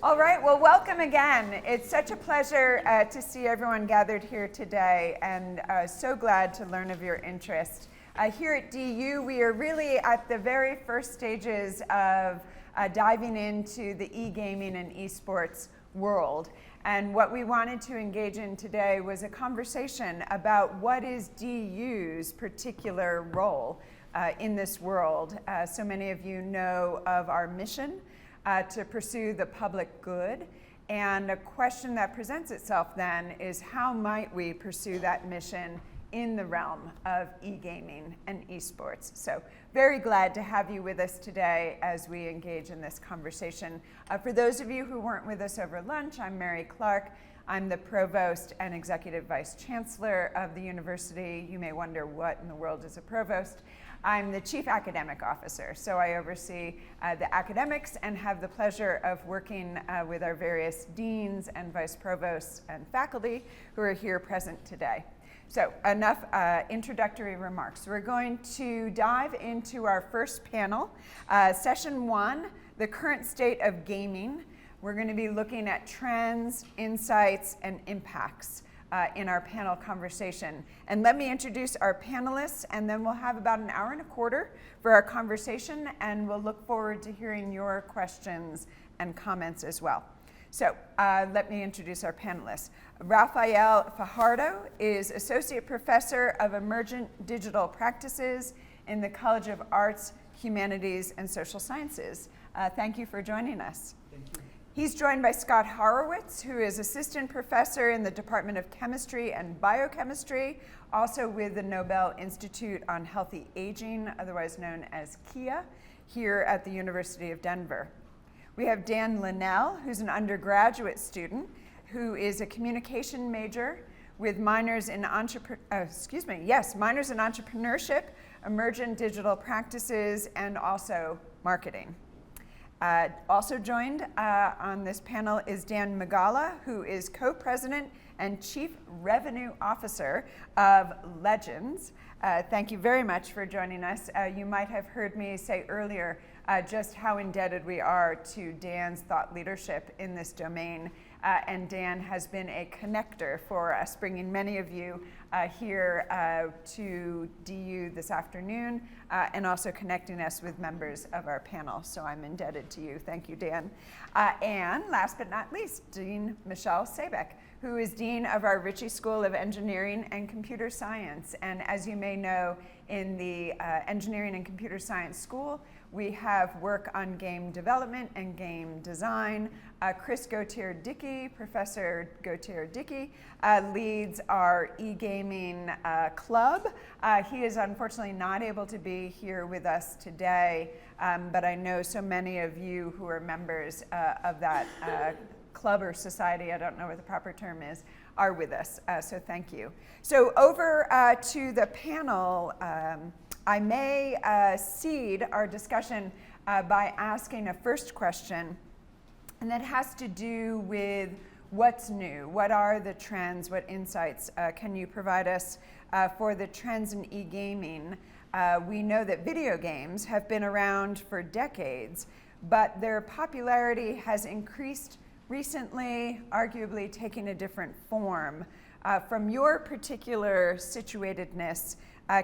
All right, well, welcome again. It's such a pleasure to see everyone gathered here today, and so glad to learn of your interest. Here at DU, we are really at the very first stages of diving into the e-gaming and esports world. And what we wanted to engage in today was a conversation about what is DU's particular role in this world. So many of you know of our mission to pursue the public good. And a question that presents itself then is, how might we pursue that mission in the realm of e-gaming and esports? So very glad to have you with us today as we engage in this conversation. For those of you who weren't with us over lunch, I'm Mary Clark. I'm the Provost and Executive Vice Chancellor of the university. You may wonder, what in the world is a provost? I'm the Chief Academic Officer, so I oversee the academics and have the pleasure of working with our various deans and vice provosts and faculty who are here present today. So enough introductory remarks. We're going to dive into our first panel, session 1, the current state of gaming. We're going to be looking at trends, insights, and impacts in our panel conversation. And let me introduce our panelists, and then we'll have about an hour and a quarter for our conversation, and we'll look forward to hearing your questions and comments as well. So let me introduce our panelists. Rafael Fajardo is Associate Professor of Emergent Digital Practices in the College of Arts, Humanities, and Social Sciences. Thank you for joining us. Thank you. He's joined by Scott Horowitz, who is Assistant Professor in the Department of Chemistry and Biochemistry, also with the Nobel Institute on Healthy Aging, otherwise known as KIA, here at the University of Denver. We have Dan Linnell, who's an undergraduate student, who is a communication major with minors in entrepreneurship, emergent digital practices, and also marketing. Also joined on this panel is Dan Magala, who is co-president and chief revenue officer of Legends. Thank you very much for joining us. You might have heard me say earlier just how indebted we are to Dan's thought leadership in this domain. And Dan has been a connector for us, bringing many of you here to DU this afternoon, and also connecting us with members of our panel. So I'm indebted to you. Thank you, Dan. And last but not least, Dean Michelle Sabek, who is Dean of our Ritchie School of Engineering and Computer Science. And as you may know, in the Engineering and Computer Science School, we have work on game development and game design. Chris Gautier-Dickey, Professor Gautier-Dickey, leads our e-gaming club. He is unfortunately not able to be here with us today, but I know so many of you who are members of that club or society, I don't know what the proper term is, are with us, so thank you. So over to the panel, I may seed our discussion by asking a first question, and that has to do with what's new. What are the trends? What insights can you provide us for the trends in e-gaming? We know that video games have been around for decades, but their popularity has increased recently, arguably taking a different form. From your particular situatedness,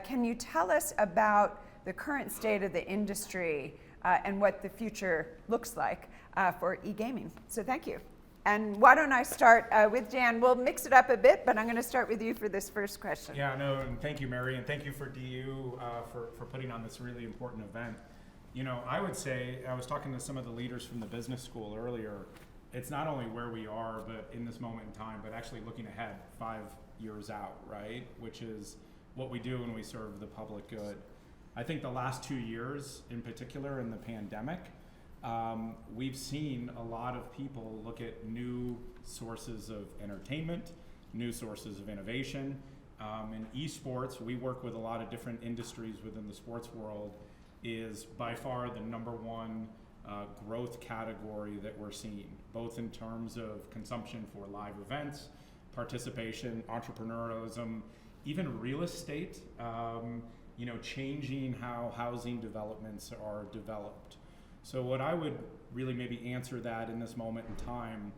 can you tell us about the current state of the industry and what the future looks like for e-gaming? So thank you. And why don't I start with Dan? We'll mix it up a bit, but I'm going to start with you for this first question. Yeah, no, and thank you, Mary, and thank you for DU for putting on this really important event. You know, I would say, I was talking to some of the leaders from the business school earlier, it's not only where we are, but in this moment in time, but actually looking ahead 5 years out, right? Which is what we do when we serve the public good. I think the last 2 years, in particular in the pandemic, we've seen a lot of people look at new sources of entertainment, new sources of innovation. In esports, we work with a lot of different industries within the sports world, is by far the #1 growth category that we're seeing, both in terms of consumption for live events, participation, entrepreneurialism, even real estate, changing how housing developments are developed. So what I would really maybe answer that in this moment in time,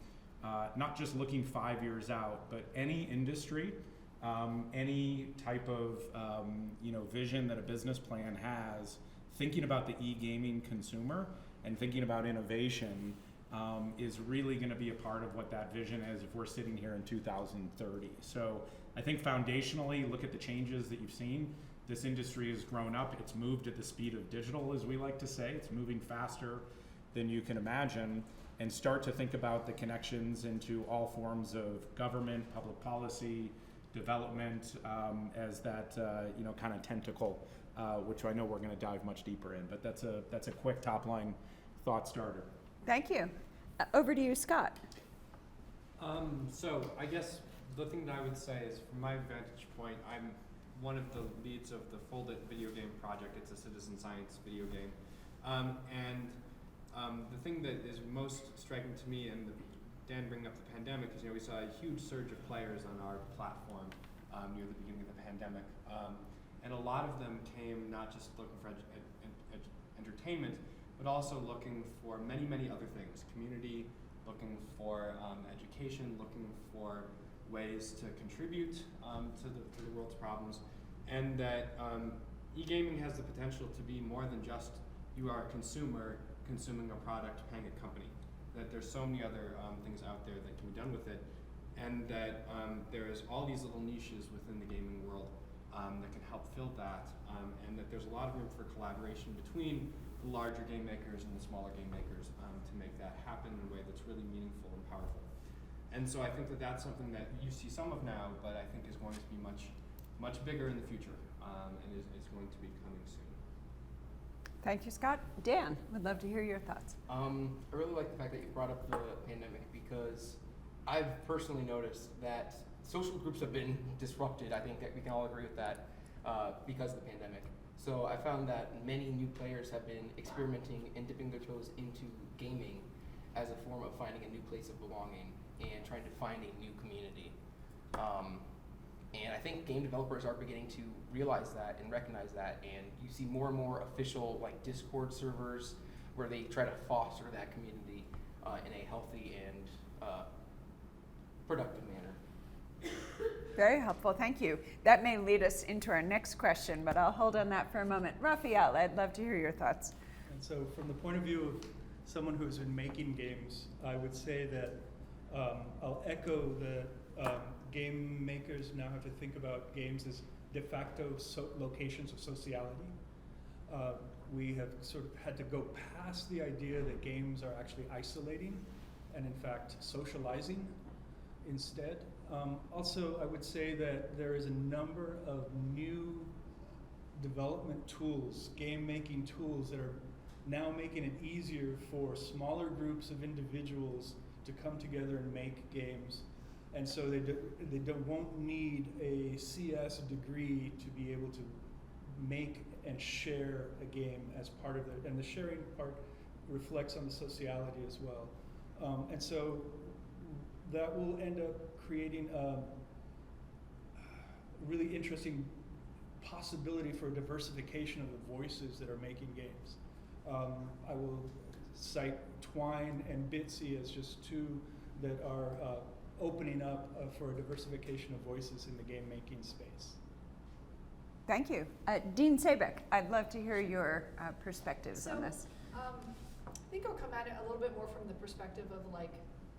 not just looking 5 years out, but any industry, any type of vision that a business plan has, thinking about the e-gaming consumer and thinking about innovation is really going to be a part of what that vision is if we're sitting here in 2030. So I think foundationally, look at the changes that you've seen. This industry has grown up. It's moved at the speed of digital, as we like to say. It's moving faster than you can imagine, and start to think about the connections into all forms of government, public policy, development as that kind of tentacle, which I know we're going to dive much deeper in. But that's a quick top line thought starter. Thank you. Over to you, Scott. So I guess the thing that I would say is, from my vantage point, I'm one of the leads of the Fold It video game project. It's a citizen science video game. The thing that is most striking to me, and Dan bringing up the pandemic, is we saw a huge surge of players on our platform near the beginning of the pandemic. And a lot of them came not just looking for entertainment, but also looking for many, many other things. Community, looking for education, looking for ways to contribute to the world's problems. And that e-gaming has the potential to be more than just you are a consumer consuming a product, paying a company. That there's so many other things out there that can be done with it, and that there's all these little niches within the gaming world that can help fill that, and that there's a lot of room for collaboration between the larger game makers and the smaller game makers to make that happen in a way that's really meaningful and powerful. And so I think that that's something that you see some of now, but I think is going to be much, much bigger in the future, and is going to be coming soon. Thank you, Scott. Dan, would love to hear your thoughts. I really like the fact that you brought up the pandemic, because I've personally noticed that social groups have been disrupted. I think that we can all agree with that because of the pandemic. So I found that many new players have been experimenting and dipping their toes into gaming as a form of finding a new place of belonging and trying to find a new community. And I think game developers are beginning to realize that and recognize that, and you see more and more official Discord servers where they try to foster that community in a healthy and productive manner. Very helpful, thank you. That may lead us into our next question, but I'll hold on that for a moment. Raphael, I'd love to hear your thoughts. And so from the point of view of someone who's been making games, I would say that I'll echo that game makers now have to think about games as de facto locations of sociality. We have sort of had to go past the idea that games are actually isolating and in fact socializing instead. Also, I would say that there is a number of new development tools, game making tools, that are now making it easier for smaller groups of individuals to come together and make games. And so they won't need a CS degree to be able to make and share a game as part of it. And the sharing part reflects on the sociality as well. And so that will end up creating a really interesting possibility for diversification of the voices that are making games. I will cite Twine and Bitsy as just two that are opening up for a diversification of voices in the game-making space. Thank you. Dean Sabek, I'd love to hear your perspectives on this. I think I'll come at it a little bit more from the perspective of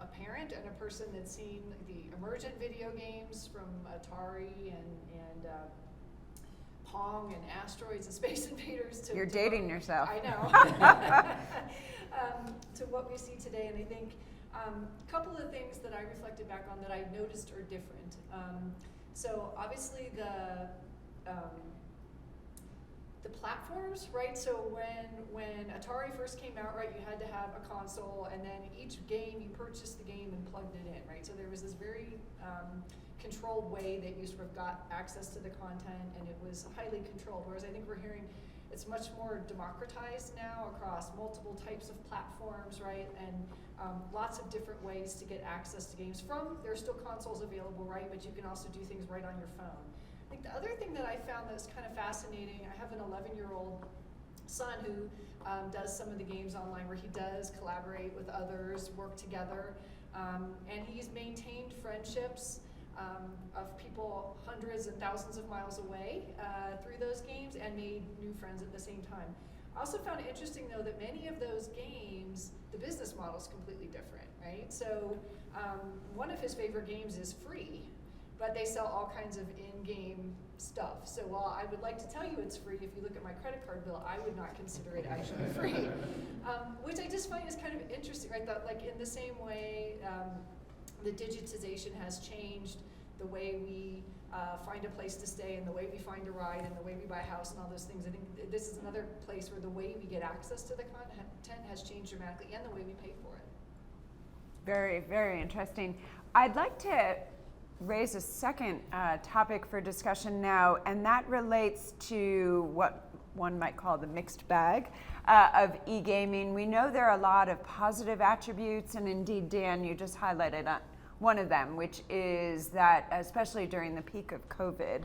a parent and a person that's seen the emergent video games from Atari and Pong and Asteroids and Space Invaders to— You're dating yourself. I know. To what we see today, and I think a couple of things that I reflected back on that I noticed are different. So obviously the platforms, right? So when Atari first came out, right, you had to have a console, and then each game, you purchased the game and plugged it in, right? So there was this very controlled way that you sort of got access to the content, and it was highly controlled. Whereas I think we're hearing it's much more democratized now across multiple types of platforms, right? And lots of different ways to get access to games there's still consoles available, right? But you can also do things right on your phone. I think the other thing that I found that was kind of fascinating, I have an 11-year-old son who does some of the games online where he does collaborate with others, work together, and he's maintained friendships of people hundreds and thousands of miles away through those games and made new friends at the same time. I also found it interesting though that many of those games, the business model is completely different, right? So one of his favorite games is free, but they sell all kinds of in-game stuff. So while I would like to tell you it's free, if you look at my credit card bill, I would not consider it actually free. Which I just find is kind of interesting, right? That like in the same way the digitization has changed the way we find a place to stay and the way we find a ride and the way we buy a house and all those things. I think this is another place where the way we get access to the content has changed dramatically and the way we pay for it. Very, very interesting. I'd like to raise a second topic for discussion now, and that relates to what one might call the mixed bag of e-gaming. We know there are a lot of positive attributes, and indeed, Dan, you just highlighted one of them, which is that, especially during the peak of COVID,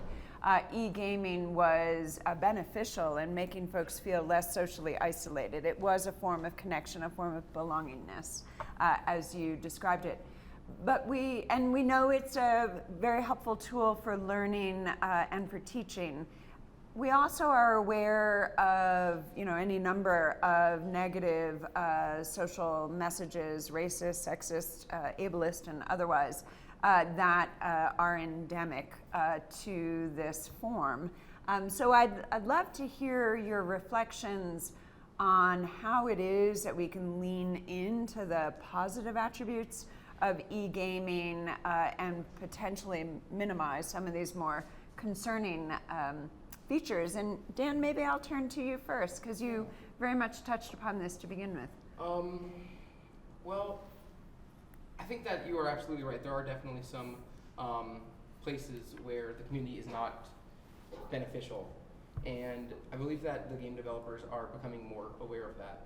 e-gaming was beneficial in making folks feel less socially isolated. It was a form of connection, a form of belongingness, as you described it. But we know it's a very helpful tool for learning and for teaching. We also are aware of any number of negative social messages, racist, sexist, ableist, and otherwise, that are endemic to this form. So I'd love to hear your reflections on how it is that we can lean into the positive attributes of e-gaming and potentially minimize some of these more concerning features. And Dan, maybe I'll turn to you first, because you very much touched upon this to begin with. Well, I think that you are absolutely right. There are definitely some places where the community is not beneficial, and I believe that the game developers are becoming more aware of that.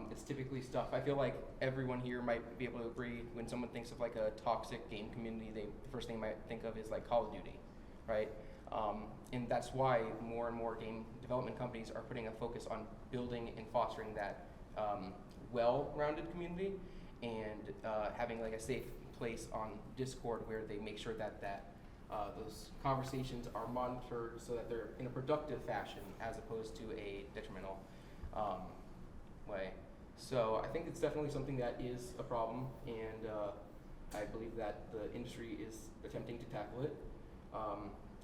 It's typically stuff, I feel like everyone here might be able to agree, when someone thinks of like a toxic game community, the first thing they might think of is like Call of Duty, right? And that's why more and more game development companies are putting a focus on building and fostering that well-rounded community, and having like a safe place on Discord where they make sure that those conversations are monitored so that they're in a productive fashion as opposed to a detrimental way. So I think it's definitely something that is a problem, and I believe that the industry is attempting to tackle it.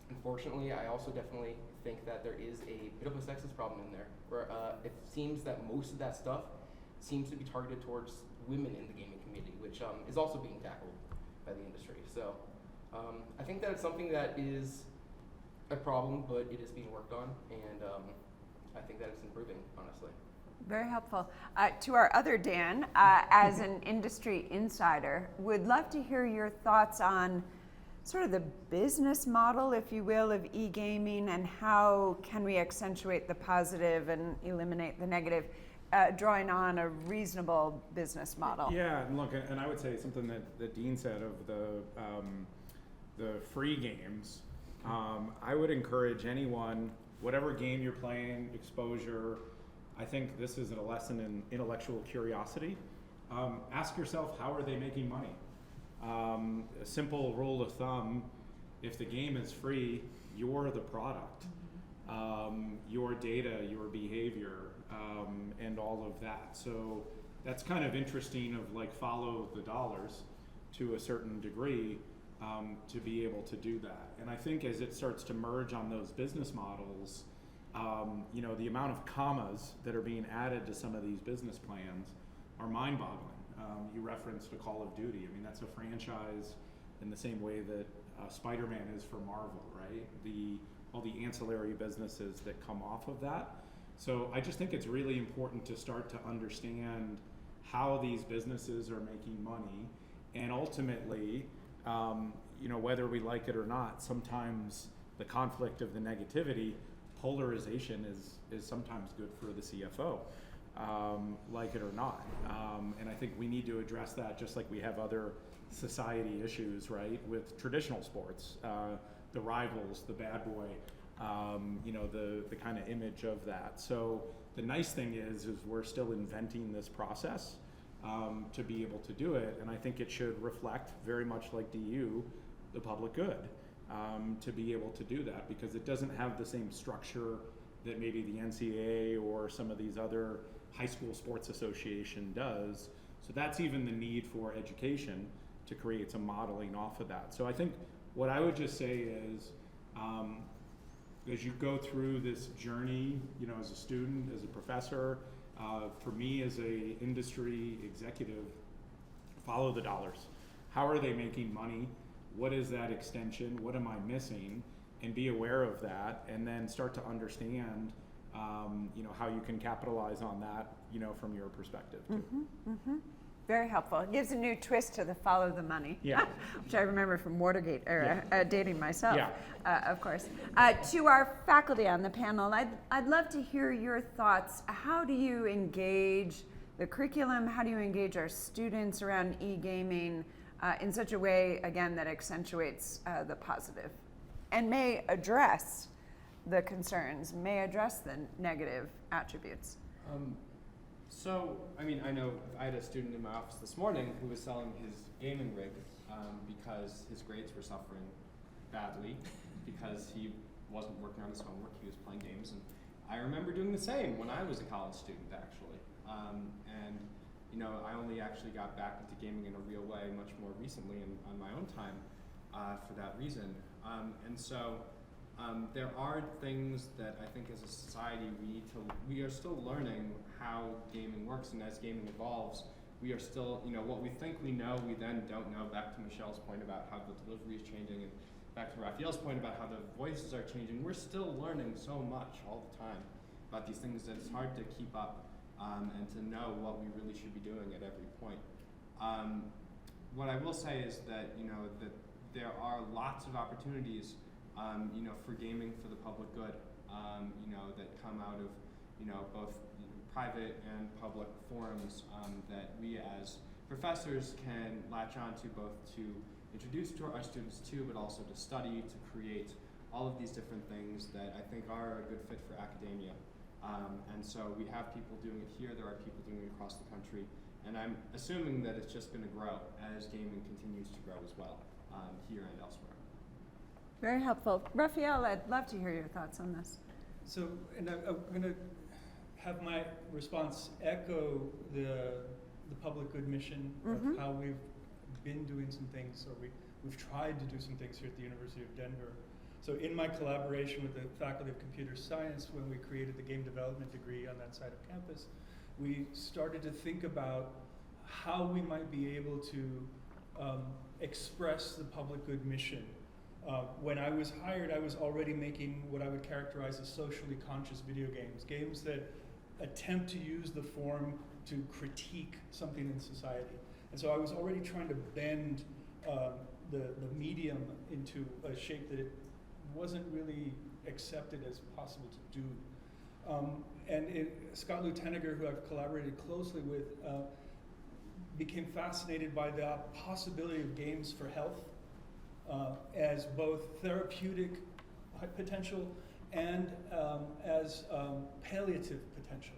Unfortunately, I also definitely think that there is a bit of a sexist problem in there, where it seems that most of that stuff seems to be targeted towards women in the gaming community, which is also being tackled by the industry. So I think that it's something that is a problem, but it is being worked on, and I think that it's improving, honestly. Very helpful. To our other Dan, as an industry insider, would love to hear your thoughts on sort of the business model, if you will, of e-gaming, and how can we accentuate the positive and eliminate the negative, drawing on a reasonable business model. Yeah, and look, and I would say something that Dean said of the free games. I would encourage anyone, whatever game you're playing, exposure, I think this is a lesson in intellectual curiosity. Ask yourself, how are they making money? A simple rule of thumb, if the game is free, you're the product. Your data, your behavior, and all of that. So that's kind of interesting, of like follow the dollars to a certain degree, to be able to do that. And I think as it starts to merge on those business models, the amount of commas that are being added to some of these business plans are mind-boggling. You referenced a Call of Duty. I mean, that's a franchise in the same way that Spider-Man is for Marvel, right? All the ancillary businesses that come off of that. So I just think it's really important to start to understand how these businesses are making money, and ultimately, whether we like it or not, sometimes the conflict of the negativity, polarization is sometimes good for the CFO, like it or not. And I think we need to address that, just like we have other society issues, right, with traditional sports, the rivals, the bad boy. you know, the kind of image of that. So the nice thing is we're still inventing this process to be able to do it, and I think it should reflect very much like DU, the public good, to be able to do that, because it doesn't have the same structure that maybe the NCAA or some of these other high school sports association does. So that's even the need for education to create some modeling off of that. So I think what I would just say is, as you go through this journey, you know, as a student, as a professor, for me as a industry executive, follow the dollars. How are they making money? What is that extension? What am I missing? And be aware of that, and then start to understand, you know, how you can capitalize on that, you know, from your perspective too. Very helpful. It gives a new twist to the follow the money, Yeah. which I remember from Watergate era, dating myself, Yeah. of course. To our faculty on the panel, I'd love to hear your thoughts. How do you engage the curriculum? How do you engage our students around e-gaming in such a way, again, that accentuates the positive and may address the concerns, may address the negative attributes? So, I mean, I know I had a student in my office this morning who was selling his gaming rig because his grades were suffering badly because he wasn't working on his homework, he was playing games. And I remember doing the same when I was a college student, actually. And, you know, I only actually got back into gaming in a real way much more recently and on my own time for that reason. And so, there are things that I think as a society we are still learning how gaming works, and as gaming evolves, we are still, you know, what we think we know, we then don't know. Back to Michelle's point about how the delivery is changing, and back to Raphael's point about how the voices are changing. We're still learning so much all the time about these things that it's hard to keep up and to know what we really should be doing at every point. What I will say is that, you know, that there are lots of opportunities you know, for gaming for the public good, you know, that come out of, you know, both private and public forums that we as professors can latch on to, both to introduce to our students to, but also to study, to create all of these different things that I think are a good fit for academia. And so we have people doing it here, there are people doing it across the country, and I'm assuming that it's just going to grow as gaming continues to grow as well, here and elsewhere. Very helpful. Raphael, I'd love to hear your thoughts on this. So, and I'm going to have my response echo the public good mission of how we've been doing some things, or we've tried to do some things here at the University of Denver. So in my collaboration with the Faculty of Computer Science, when we created the game development degree on that side of campus, we started to think about how we might be able to express the public good mission. When I was hired, I was already making what I would characterize as socially conscious video games, games that attempt to use the form to critique something in society. And so I was already trying to bend the medium into a shape that it wasn't really accepted as possible to do. Scott Luteniger, who I've collaborated closely with, became fascinated by the possibility of games for health as both therapeutic potential and as palliative potential.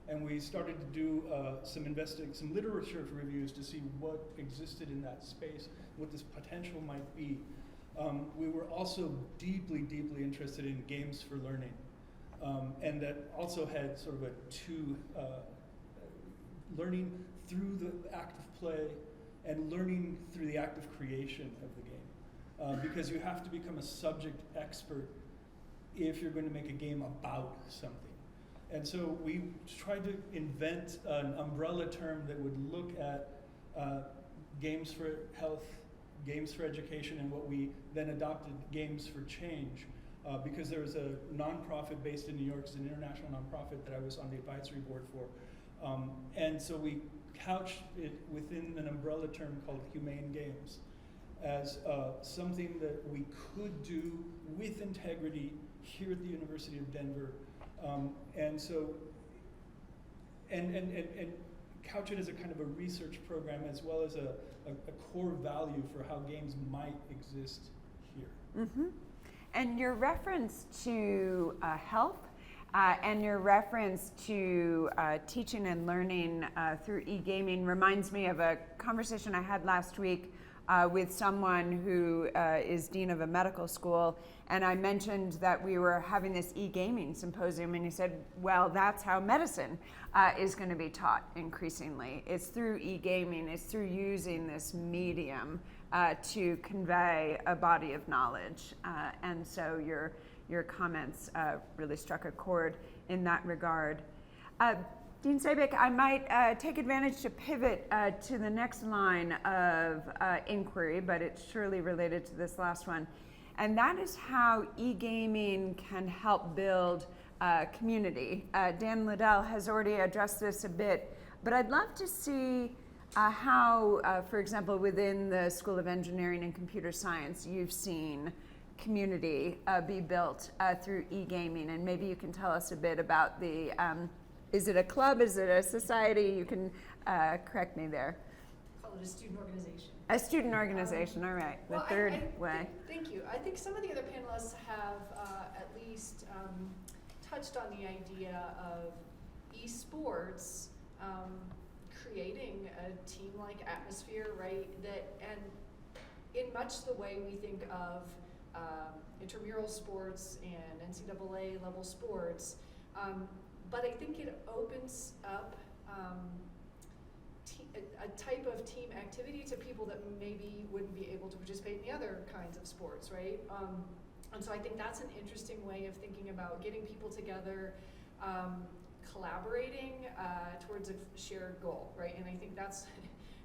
And we started to do some literature reviews to see what existed in that space, what this potential might be. We were also deeply, deeply interested in games for learning. And that also had sort of learning through the act of play and learning through the act of creation of the game. Because you have to become a subject expert if you're going to make a game about something. And so we tried to invent an umbrella term that would look at games for health, games for education, and what we then adopted, games for change. Because there was a nonprofit based in New York, it's an international nonprofit that I was on the advisory board for. And so we couched it within an umbrella term called humane games as something that we could do with integrity here at the University of Denver. And couch it as a kind of a research program as well as a core value for how games might exist here. And your reference to health and your reference to teaching and learning through eGaming reminds me of a conversation I had last week with someone who is dean of a medical school, and I mentioned that we were having this eGaming symposium, and he said, well, that's how medicine is going to be taught increasingly. It's through eGaming, it's through using this medium to convey a body of knowledge. And so your comments really struck a chord in that regard. Dean Sabik, I might take advantage to pivot to the next line of inquiry, but it's surely related to this last one. And that is how eGaming can help build community. Dan Liddell has already addressed this a bit, but I'd love to see how, for example, within the School of Engineering and Computer Science, you've seen community be built through eGaming. And maybe you can tell us a bit about the is it a club? Is it a society? You can correct me there. Call it a student organization. A student organization, all right. The third way. Thank you. I think some of the other panelists have at least touched on the idea of esports creating a team-like atmosphere, right? And in much the way we think of intramural sports and NCAA level sports, but I think it opens up a type of team activity to people that maybe wouldn't be able to participate in the other kinds of sports, right? And so I think that's an interesting way of thinking about getting people together, collaborating towards a shared goal, right? And I think that's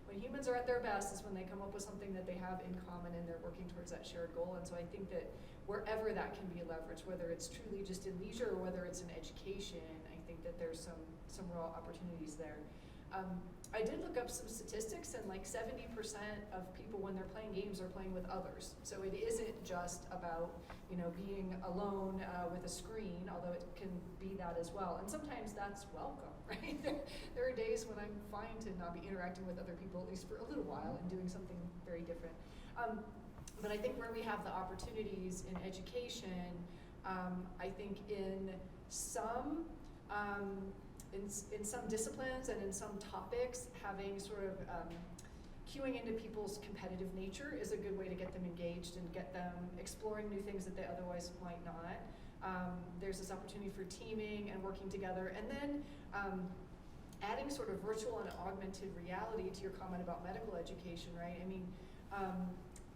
when humans are at their best is when they come up with something that they have in common and they're working towards that shared goal. And so I think that wherever that can be leveraged, whether it's truly just in leisure or whether it's in education, I think that there's some real opportunities there. I did look up some statistics, and like 70% of people when they're playing games are playing with others. So it isn't just about being alone with a screen, although it can be that as well. And sometimes that's welcome, right? There are days when I'm fine to not be interacting with other people, at least for a little while, and doing something very different. But I think where we have the opportunities in education, I think in some disciplines and in some topics, having sort of cueing into people's competitive nature is a good way to get them engaged and get them exploring new things that they otherwise might not. There's this opportunity for teaming and working together, and then adding sort of virtual and augmented reality to your comment about medical education, right? I mean,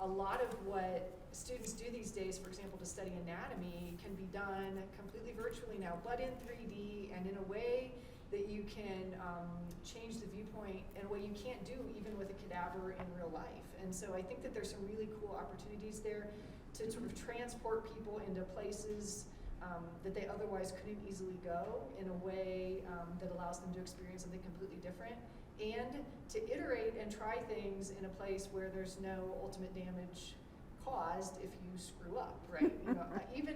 a lot of what students do these days, for example, to study anatomy, can be done completely virtually now, but in 3D and in a way that you can change the viewpoint in a way you can't do even with a cadaver in real life. And so I think that there's some really cool opportunities there to sort of transport people into places that they otherwise couldn't easily go in a way that allows them to experience something completely different, and to iterate and try things in a place where there's no ultimate damage caused if you screw up, right? Even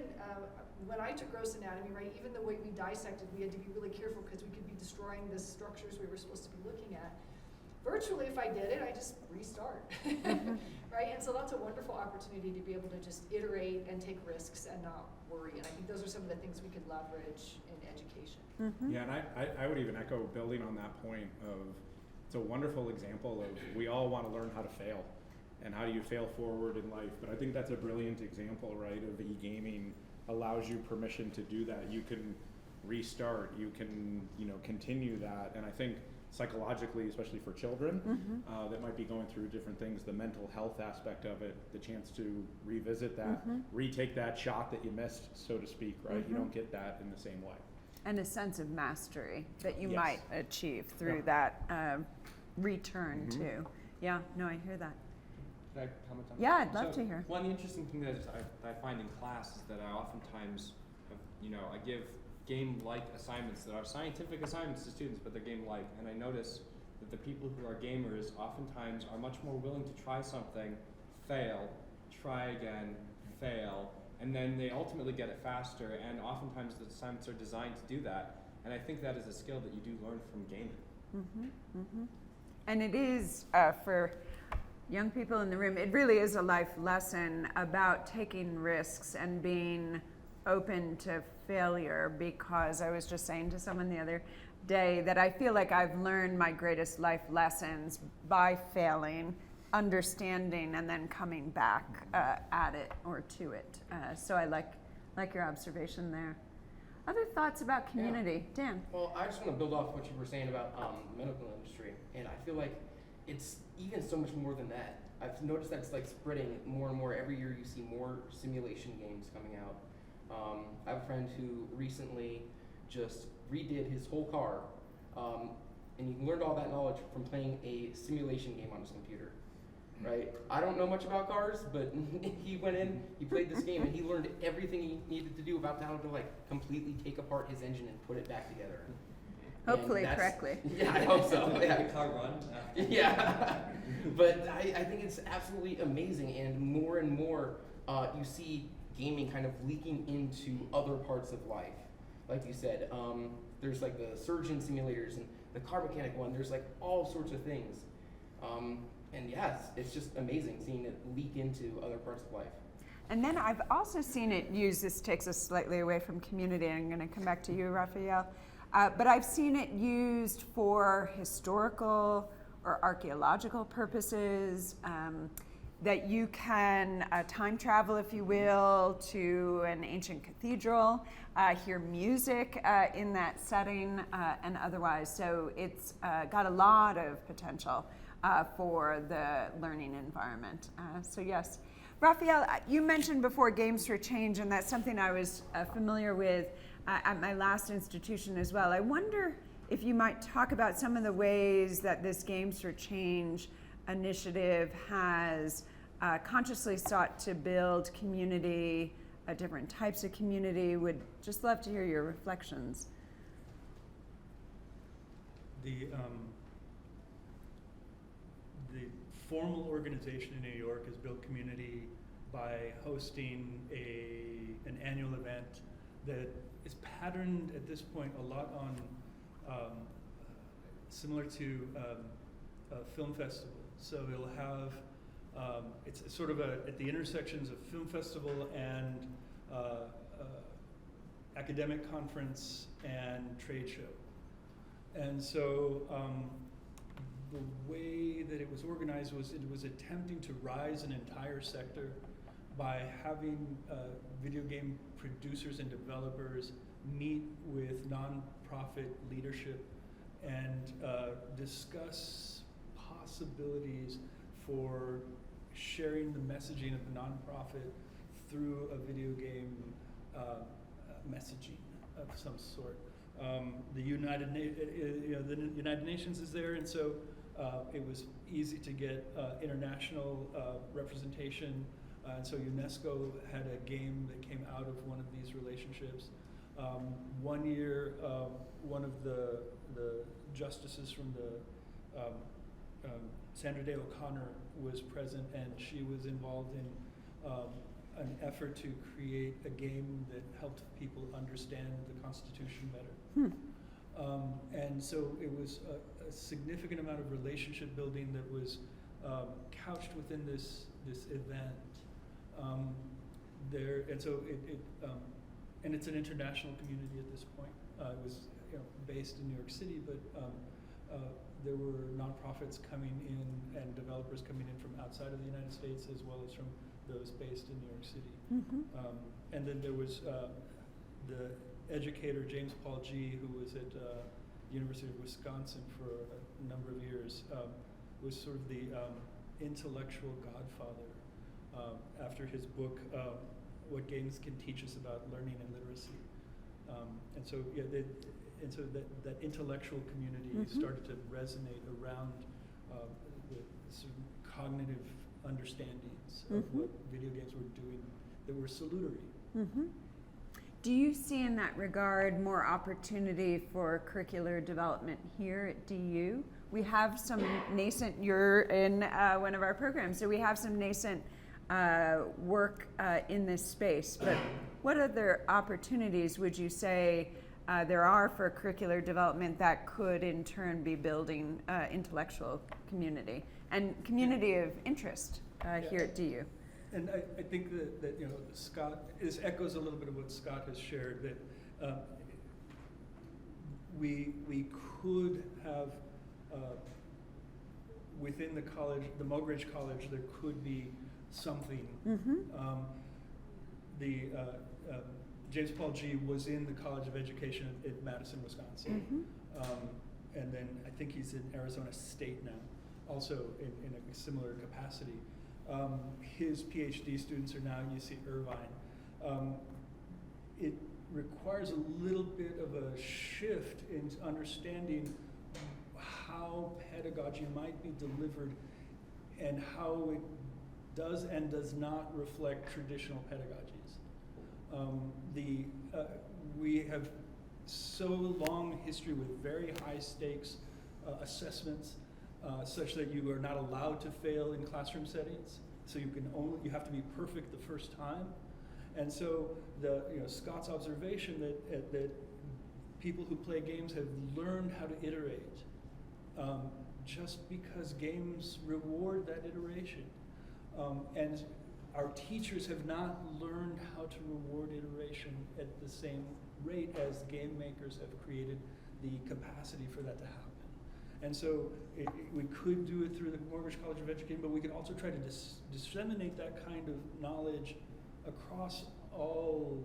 when I took gross anatomy, right, even the way we dissected, we had to be really careful because we could be destroying the structures we were supposed to be looking at. Virtually, if I did it, I just restart, right? And so that's a wonderful opportunity to be able to just iterate and take risks and not worry. And I think those are some of the things we could leverage in education. Yeah, and I would even echo building on that point of, it's a wonderful example of we all want to learn how to fail and how do you fail forward in life. But I think that's a brilliant example, right, of eGaming allows you permission to do that. You can restart, you can continue that. And I think psychologically, especially for children that might be going through different things, the mental health aspect of it, the chance to revisit that, retake that shot that you missed, so to speak, right? You don't get that in the same way. And a sense of mastery that you Yes. might achieve through that return too. Yeah, no, I hear that. Can I comment on that? Yeah, I'd love to hear. One interesting thing that I find in class is that I oftentimes, I give game-like assignments that are scientific assignments to students, but they're game-like. And I notice that the people who are gamers oftentimes are much more willing to try something, fail, try again, fail, and then they ultimately get it faster. And oftentimes the assignments are designed to do that. And I think that is a skill that you do learn from gaming. And it is for young people in the room, it really is a life lesson about taking risks and being open to failure, because I was just saying to someone the other day that I feel like I've learned my greatest life lessons by failing, understanding, and then coming back at it or to it. So I like your observation there. Other thoughts about community? Dan? Well, I just want to build off what you were saying about the medical industry, and I feel like it's even so much more than that. I've noticed that it's like spreading more and more. Every year you see more simulation games coming out. I have a friend who recently just redid his whole car, and he learned all that knowledge from playing a simulation game on his computer. Right? I don't know much about cars, but he went in, he played this game, and he learned everything he needed to do about how to like completely take apart his engine and put it back together. Hopefully correctly. Yeah, I hope so. Make the car run. Yeah, but I think it's absolutely amazing, and more you see gaming kind of leaking into other parts of life. Like you said, there's like the surgeon simulators and the car mechanic one. There's like all sorts of things. And yes, it's just amazing seeing it leak into other parts of life. And then I've also seen it used, this takes us slightly away from community, and I'm going to come back to you, Raphael, but I've seen it used for historical or archaeological purposes, that you can time travel, if you will, to an ancient cathedral, hear music in that setting, and otherwise. So it's got a lot of potential for the learning environment. So yes. Raphael, you mentioned before games for change, and that's something I was familiar with at my last institution as well. I wonder if you might talk about some of the ways that this Games for Change initiative has consciously sought to build community, different types of community. Would just love to hear your reflections. The formal organization in New York has built community by hosting an annual event that is patterned at this point a lot on similar to a film festival. So it'll have it's sort of at the intersections of film festival and academic conference and trade show. And so the way that it was organized was it was attempting to rise an entire sector by having video game producers and developers meet with nonprofit leadership and discuss possibilities for sharing the messaging of the nonprofit through a video game messaging of some sort. The United Nations is there, and so it was easy to get international representation. And so UNESCO had a game that came out of one of these relationships. One year, one of the justices from the Sandra Day O'Connor was present, and she was involved in an effort to create a game that helped people understand the Constitution better. And so it was a significant amount of relationship building that was couched within this event. And it's an international community at this point. It was based in New York City, but there were nonprofits coming in and developers coming in from outside of the United States as well as from those based in New York City. And then there was the educator James Paul G., who was at University of Wisconsin for a number of years, was sort of the intellectual godfather after his book, What Games Can Teach Us About Learning and Literacy. And so that intellectual community started to resonate around the sort of cognitive understandings of what video games were doing that were salutary. Do you see in that regard more opportunity for curricular development here at DU? We have some nascent, you're in one of our programs, so we have some nascent work in this space, but what other opportunities would you say there are for curricular development that could in turn be building intellectual community and community of interest here at DU. And I think that you know, Scott, this echoes a little bit of what Scott has shared, that we could have within the college, the Mogridge College, there could be something. James Paul G was in the College of Education at Madison, Wisconsin. And then I think he's in Arizona State now, also in a similar capacity. His PhD students are now UC Irvine. It requires a little bit of a shift in understanding how pedagogy might be delivered and how it does and does not reflect traditional pedagogies. We have so long history with very high stakes assessments such that you are not allowed to fail in classroom settings. So you have to be perfect the first time. And so Scott's observation that people who play games have learned how to iterate just because games reward that iteration. And our teachers have not learned how to reward iteration at the same rate as game makers have created the capacity for that to happen. And so we could do it through the Mortgage College of Education, but we could also try to disseminate that kind of knowledge across all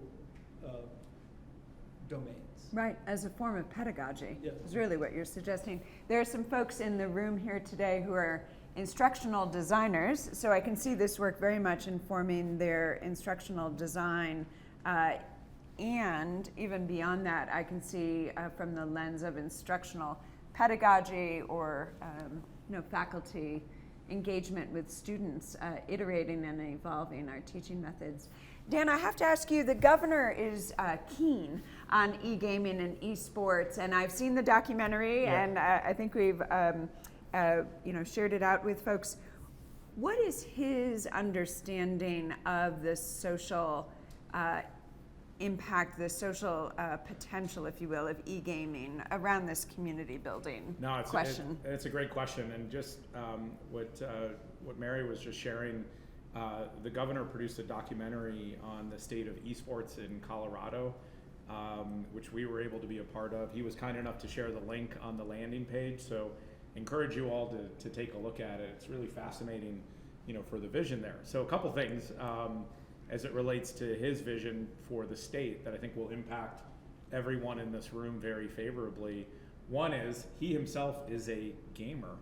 domains. Right, as a form of pedagogy, Yeah. is really what you're suggesting. There are some folks in the room here today who are instructional designers, so I can see this work very much informing their instructional design, and even beyond that, I can see from the lens of instructional pedagogy or faculty engagement with students, iterating and evolving our teaching methods. Dan, I have to ask you, the governor is keen on eGaming and esports, and I've seen the documentary, and I think we've shared it out with folks. What is his understanding of the social impact, the social potential, if you will, of eGaming around this community building question? It's a great question, and just what Mary was just sharing, the governor produced a documentary on the state of esports in Colorado, which we were able to be a part of. He was kind enough to share the link on the landing page, so encourage you all to take a look at it. It's really fascinating, for the vision there. So a couple things as it relates to his vision for the state that I think will impact everyone in this room very favorably. One is he himself is a gamer.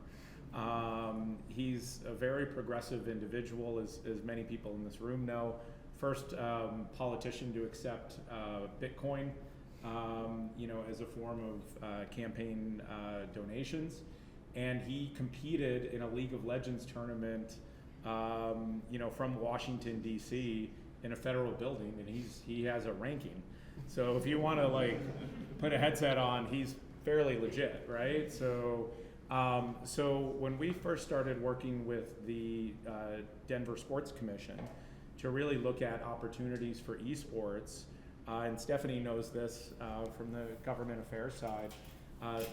He's a very progressive individual, as many people in this room know. First politician to accept Bitcoin, as a form of campaign donations. And he competed in a League of Legends tournament, from Washington, D.C. in a federal building, and he has a ranking. So if you want to put a headset on, he's fairly legit, right? So when we first started working with the Denver Sports Commission to really look at opportunities for esports, and Stephanie knows this from the government affairs side,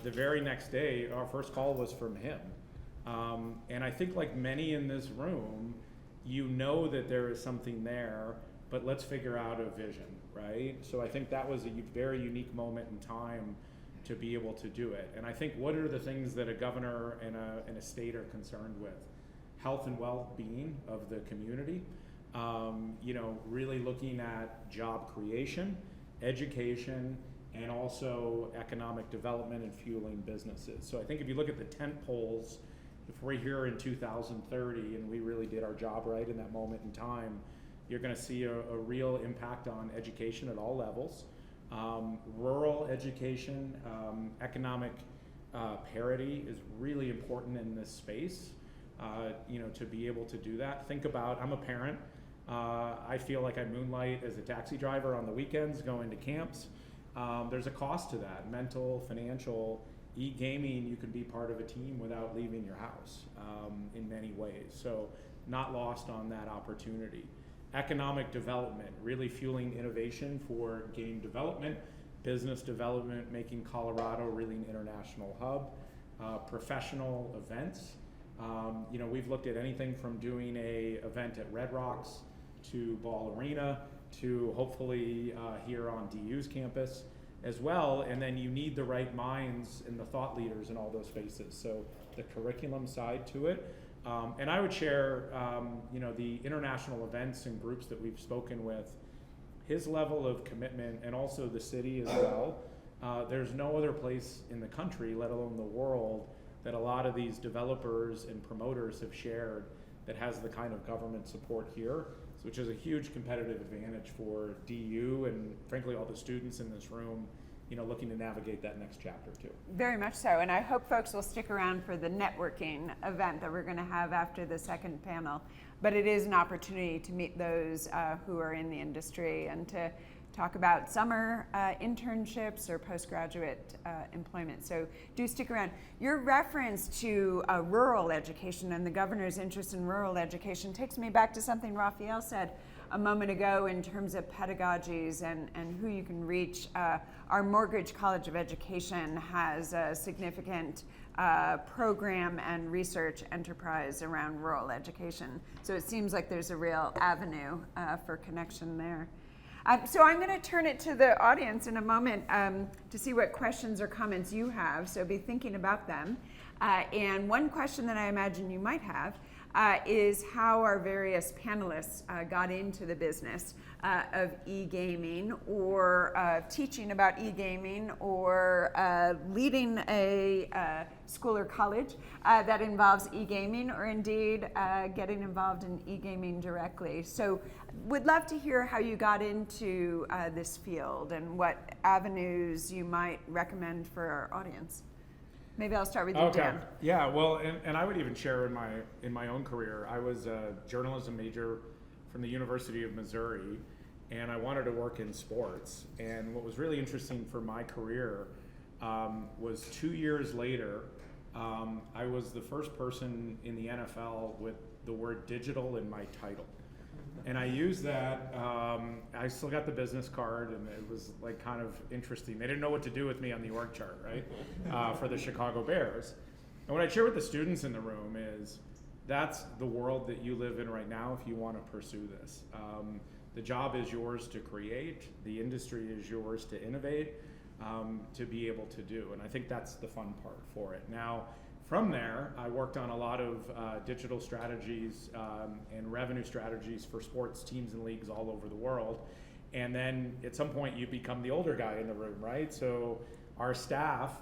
the very next day, our first call was from him. And I think like many in this room, that there is something there, but let's figure out a vision, right? So I think that was a very unique moment in time to be able to do it. And I think what are the things that a governor and a state are concerned with? Health and well-being of the community, really looking at job creation, education, and also economic development and fueling businesses. So I think if you look at the tent poles, if we're here in 2030 and we really did our job right in that moment in time, you're going to see a real impact on education at all levels. Rural education, economic parity is really important in this space, to be able to do that. Think about, I'm a parent. I feel like I moonlight as a taxi driver on the weekends going to camps. There's a cost to that, mental, financial. eGaming, you can be part of a team without leaving your house in many ways. So not lost on that opportunity. Economic development, really fueling innovation for game development, business development, making Colorado really an international hub, professional events. We've looked at anything from doing a event at Red Rocks to Ball Arena to hopefully here on DU's campus as well. And then you need the right minds and the thought leaders in all those spaces. So the curriculum side to it. And I would share, the international events and groups that we've spoken with, his level of commitment, and also the city as well. There's no other place in the country, let alone the world, that a lot of these developers and promoters have shared that has the kind of government support here, which is a huge competitive advantage for DU and frankly all the students in this room, looking to navigate that next chapter too. Very much so, and I hope folks will stick around for the networking event that we're going to have after the second panel. But it is an opportunity to meet those who are in the industry and to talk about summer internships or postgraduate employment. So do stick around. Your reference to rural education and the governor's interest in rural education takes me back to something Raphael said a moment ago in terms of pedagogies and who you can reach. Our Mortgage College of Education has a significant program and research enterprise around rural education. So it seems like there's a real avenue for connection there. So I'm going to turn it to the audience in a moment to see what questions or comments you have, so be thinking about them. And one question that I imagine you might have is how our various panelists got into the business of e-gaming, or teaching about e-gaming, or leading a school or college that involves e-gaming, or indeed getting involved in e-gaming directly. So would love to hear how you got into this field and what avenues you might recommend for our audience. Maybe I'll start with you, Dan. Yeah, well, and I would even share in my own career, I was a journalism major from the University of Missouri, and I wanted to work in sports. And what was really interesting for my career was 2 years later, I was the first person in the NFL with the word digital in my title. And I used that, I still got the business card, and it was like kind of interesting. They didn't know what to do with me on the org chart, right, for the Chicago Bears. And what I share with the students in the room is that's the world that you live in right now if you want to pursue this. The job is yours to create, the industry is yours to innovate, to be able to do. And I think that's the fun part for it. Now, from there, I worked on a lot of digital strategies and revenue strategies for sports teams and leagues all over the world. And then at some point you become the older guy in the room, right? So our staff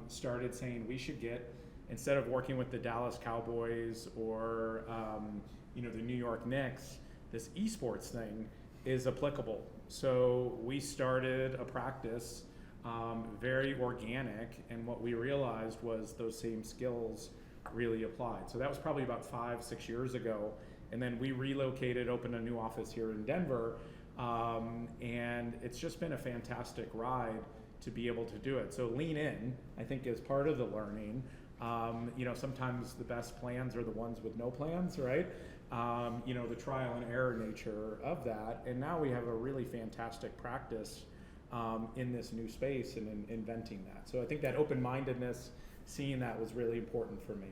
started saying we should get, instead of working with the Dallas Cowboys or the New York Knicks, this esports thing is applicable. So we started a practice, very organic, and what we realized was those same skills really applied. So that was probably about 5-6 years ago, and then we relocated, opened a new office here in Denver, and it's just been a fantastic ride to be able to do it. So lean in, I think, is part of the learning. Sometimes the best plans are the ones with no plans, right? The trial and error nature of that, and now we have a really fantastic practice in this new space and in inventing that. So I think that open-mindedness, seeing that, was really important for me.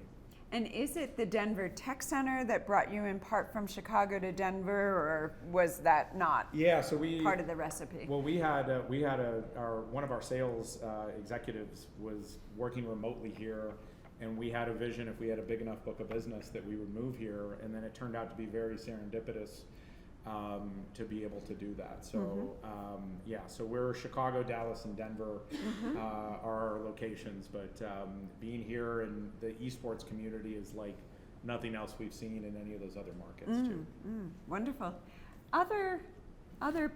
And is it the Denver Tech Center that brought you in part from Chicago to Denver, or was that not part of the recipe? Well, we had one of our sales executives was working remotely here, and we had a vision, if we had a big enough book of business, that we would move here, and then it turned out to be very serendipitous to be able to do that. So so we're Chicago, Dallas, and Denver are our locations, but being here in the esports community is like nothing else we've seen in any of those other markets too. Wonderful. Other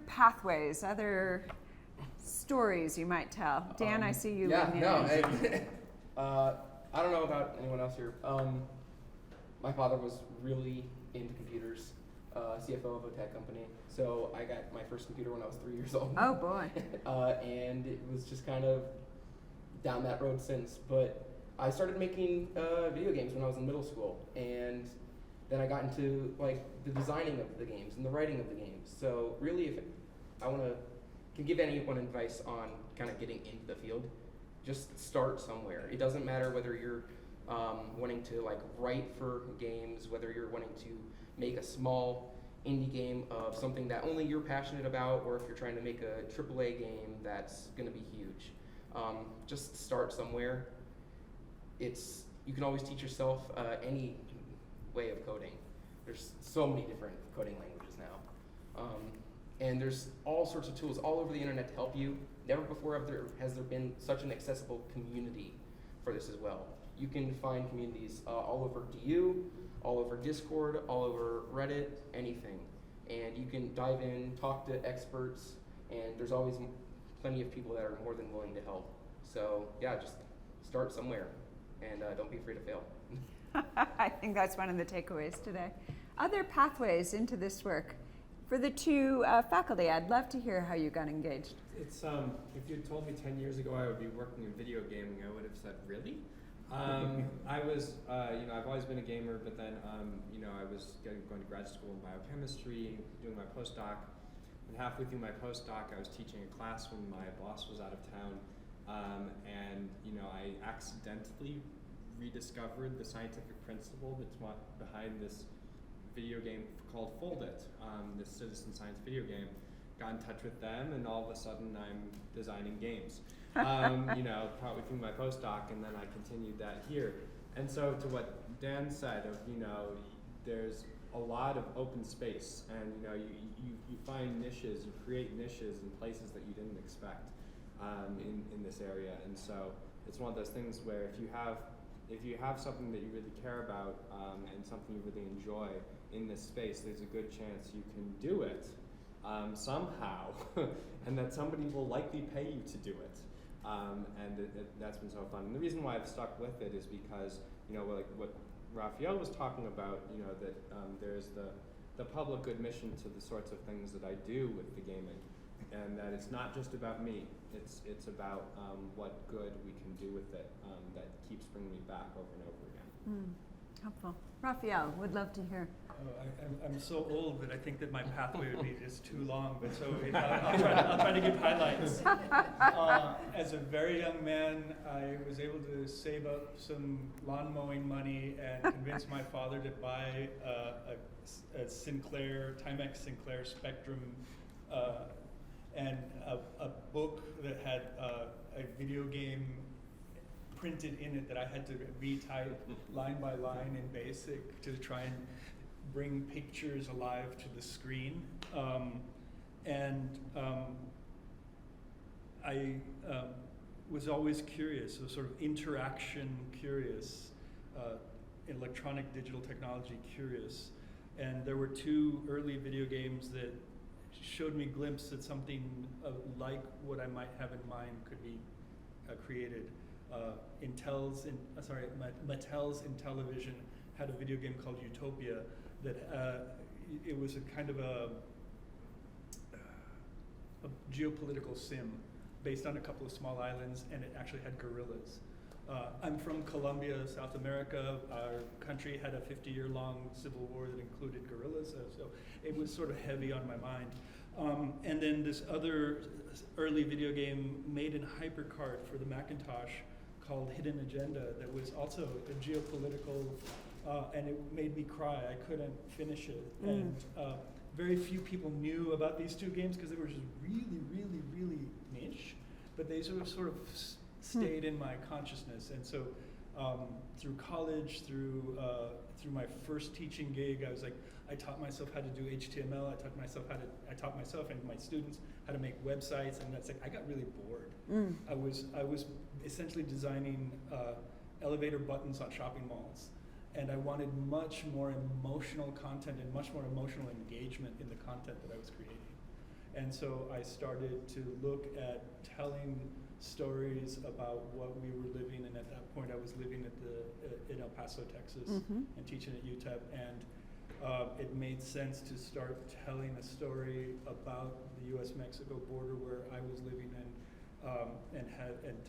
pathways, other stories you might tell. Dan, I see you. I don't know about anyone else here. My father was really into computers. CFO of a tech company. So I got my first computer when I was 3 years old. Oh boy. And it was just kind of down that road since. But I started making video games when I was in middle school. And then I got into like the designing of the games and the writing of the games. So really, if I want to can give anyone advice on kind of getting into the field, just start somewhere. It doesn't matter whether you're wanting to like write for games, whether you're wanting to make a small indie game of something that only you're passionate about, or if you're trying to make a AAA game that's going to be huge. Just start somewhere. You can always teach yourself any way of coding. There's so many different coding languages now. And there's all sorts of tools all over the internet to help you. Never before has there been such an accessible community for this as well. You can find communities all over DU, all over Discord, all over Reddit, anything. And you can dive in, talk to experts, and there's always plenty of people that are more than willing to help. So yeah, just start somewhere, and don't be afraid to fail. I think that's one of the takeaways today. Other pathways into this work. For the two faculty, I'd love to hear how you got engaged. It's if you told me 10 years ago I would be working in video gaming, I would have said, really? I was, I've always been a gamer, but then, I was going to grad school in biochemistry, doing my postdoc, and halfway through my postdoc, I was teaching a class when my boss was out of town, and I accidentally rediscovered the scientific principle that's behind this video game called Fold It, this citizen science video game. Got in touch with them, and all of a sudden I'm designing games. Probably through my postdoc, and then I continued that here. And so to what Dan said of, there's a lot of open space, and you find niches, you create niches in places that you didn't expect in this area. And so it's one of those things where if you have something that you really care about and something you really enjoy in this space, there's a good chance you can do it somehow, and that somebody will likely pay you to do it. That's been so fun. And the reason why I've stuck with it is because, like what Raphael was talking about, that there's the public good mission to the sorts of things that I do with the gaming, and that it's not just about me. It's about what good we can do with it that keeps bringing me back over and over again. Helpful. Raphael, would love to hear. I'm so old that I think that my pathway would be just too long, but so I'll try to give highlights. As a very young man, I was able to save up some lawn mowing money and convince my father to buy a Timex Sinclair Spectrum and a book that had a video game printed in it that I had to retype line by line in BASIC to try and bring pictures alive to the screen. I was always curious, so sort of interaction curious, electronic digital technology curious. And there were two early video games that showed me a glimpse at something like what I might have in mind could be created. Mattel's Intellivision had a video game called Utopia that it was a kind of a geopolitical sim based on a couple of small islands, and it actually had gorillas. I'm from Colombia, South America. Our country had a 50-year-long civil war that included gorillas, so it was sort of heavy on my mind. And then this other early video game made in HyperCard for the Macintosh called Hidden Agenda that was also a geopolitical, and it made me cry. I couldn't finish it. And very few people knew about these two games because they were just really, really, really niche, but they sort of stayed in my consciousness. And so through college, through my first teaching gig, I taught myself how to do HTML. I taught myself and my students how to make websites, and I got really bored. I was essentially designing elevator buttons on shopping malls, and I wanted much more emotional content and much more emotional engagement in the content that I was creating. And so I started to look at telling stories about what we were living, and at that point I was living in El Paso, Texas, and teaching at UTEP, and it made sense to start telling a story about the U.S.-Mexico border where I was living and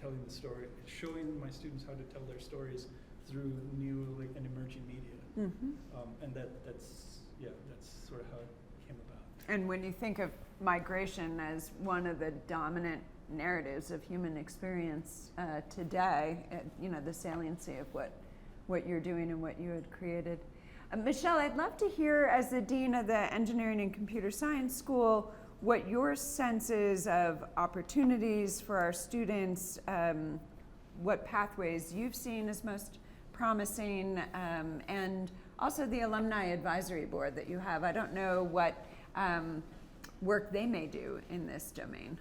telling the story, showing my students how to tell their stories through new and emerging media, and that's sort of how it came about. And when you think of migration as one of the dominant narratives of human experience today, the saliency of what you're doing and what you had created. Michelle, I'd love to hear, as the Dean of the Engineering and Computer Science School, what your sense is of opportunities for our students, what pathways you've seen as most promising, and also the Alumni Advisory Board that you have. I don't know what work they may do in this domain.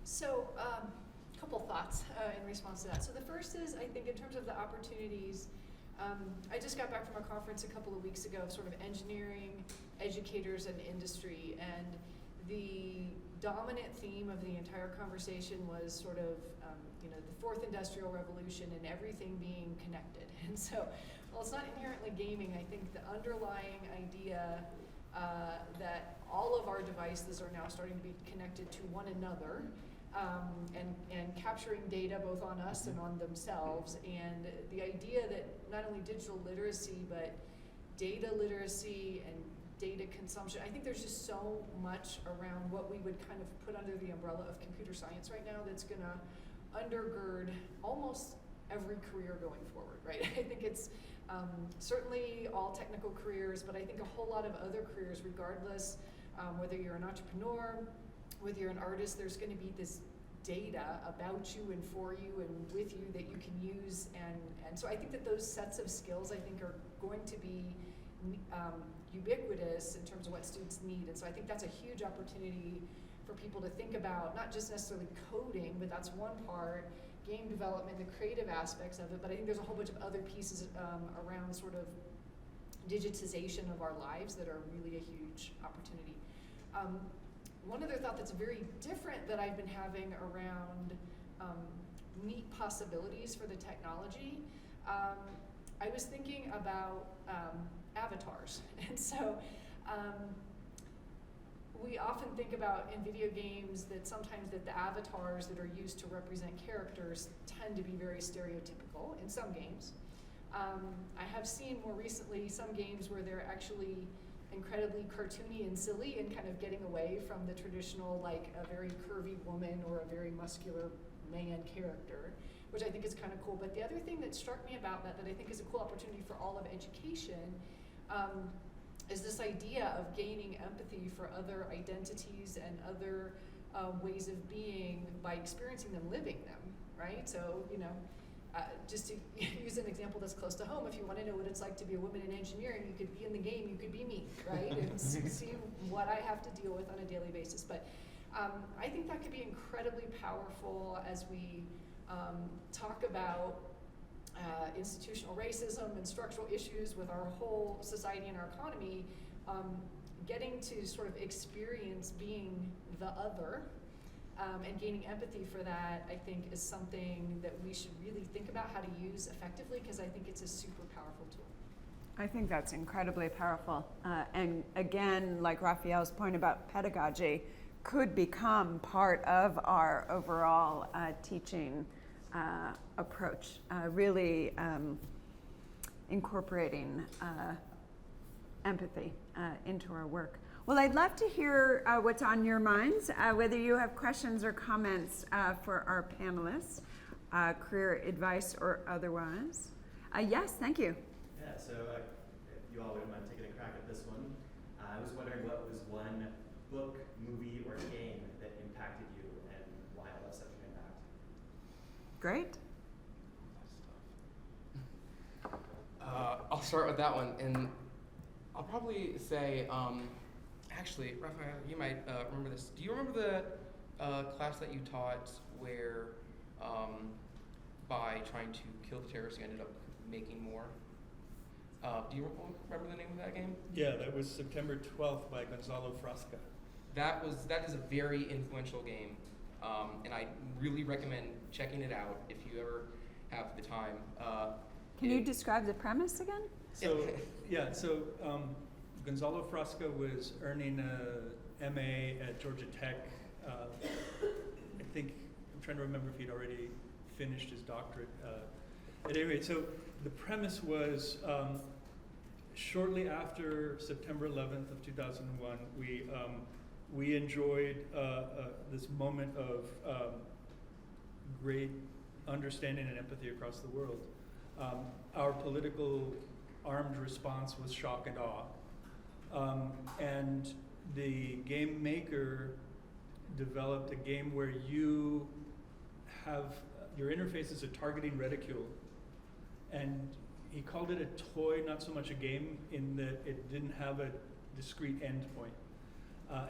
So, a couple thoughts in response to that. So the first is, I think in terms of the opportunities, I just got back from a conference a couple of weeks ago of sort of engineering, educators, and industry, and the dominant theme of the entire conversation was sort of, the fourth industrial revolution and everything being connected. And so, while it's not inherently gaming, I think the underlying idea that all of our devices are now starting to be connected to one another, and capturing data both on us and on themselves, and the idea that not only digital literacy, but data literacy and data consumption, I think there's just so much around what we would kind of put under the umbrella of computer science right now that's gonna undergird almost every career going forward, right? I think it's certainly all technical careers, but I think a whole lot of other careers, regardless whether you're an entrepreneur, whether you're an artist, there's going to be this data about you and for you and with you that you can use, and so I think that those sets of skills, I think, are going to be ubiquitous in terms of what students need, and so I think that's a huge opportunity for people to think about, not just necessarily coding, but that's one part, game development, the creative aspects of it, but I think there's a whole bunch of other pieces around sort of digitization of our lives that are really a huge opportunity. One other thought that's very different that I've been having around neat possibilities for the technology, I was thinking about avatars. And so we often think about in video games that sometimes that the avatars that are used to represent characters tend to be very stereotypical in some games. I have seen more recently some games where they're actually incredibly cartoony and silly and kind of getting away from the traditional, like a very curvy woman or a very muscular man character, which I think is kind of cool. But the other thing that struck me about that I think is a cool opportunity for all of education is this idea of gaining empathy for other identities and other ways of being by experiencing them, living them, right? So, just to use an example that's close to home, if you want to know what it's like to be a woman in engineering, you could be in the game, you could be me, right? And see what I have to deal with on a daily basis. But I think that could be incredibly powerful as we talk about institutional racism and structural issues with our whole society and our economy, getting to sort of experience being the other, and gaining empathy for that, I think, is something that we should really think about how to use effectively, because I think it's a super powerful tool. I think that's incredibly powerful. And again, like Raphael's point about pedagogy, could become part of our overall teaching approach, really incorporating empathy into our work. Well, I'd love to hear what's on your minds, whether you have questions or comments for our panelists, career advice or otherwise. Yes, thank you. Yeah, so if you all wouldn't mind taking a crack at this one. I was wondering what was one book, movie, or game that impacted you and why it left such an impact. Great. I'll start with that one, and I'll probably say, actually, Raphael, you might remember this. Do you remember the class that you taught where by trying to kill the terrorists you ended up making more? Do you remember the name of that game? Yeah, that was September 12th by Gonzalo Frasca. That is a very influential game, and I really recommend checking it out if you ever have the time. Can you describe the premise again? So, yeah, so Gonzalo Frasca was earning a MA at Georgia Tech. I think, I'm trying to remember if he'd already finished his doctorate. At any rate, so the premise was shortly after September 11th of 2001, we enjoyed this moment of great understanding and empathy across the world. Our political armed response was shock and awe. And the game maker developed a game where you have, your interface is a targeting reticule. And he called it a toy, not so much a game, in that it didn't have a discrete endpoint.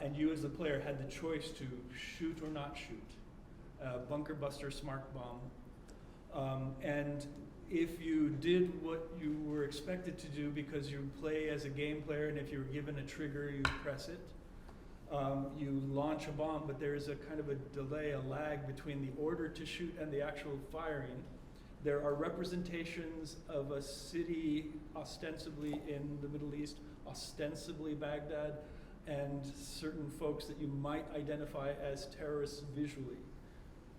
And you as the player had the choice to shoot or not shoot. Bunker buster, smart bomb. And if you did what you were expected to do because you play as a game player, and if you were given a trigger, you press it, you launch a bomb, but there is a kind of a delay, a lag between the order to shoot and the actual firing. There are representations of a city ostensibly in the Middle East, ostensibly Baghdad, and certain folks that you might identify as terrorists visually.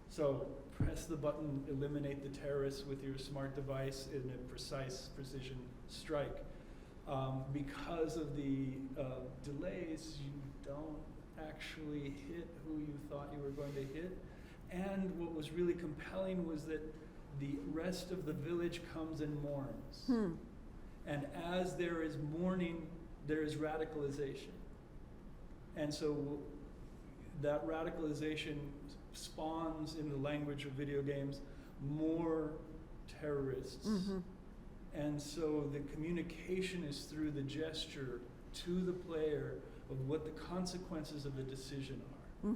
So press the button, eliminate the terrorists with your smart device in a precise precision strike. Because of the delays, you don't actually hit who you thought you were going to hit. And what was really compelling was that the rest of the village comes and mourns. And as there is mourning, there is radicalization. And so that radicalization spawns, in the language of video games, more terrorists. And so the communication is through the gesture to the player of what the consequences of the decision are.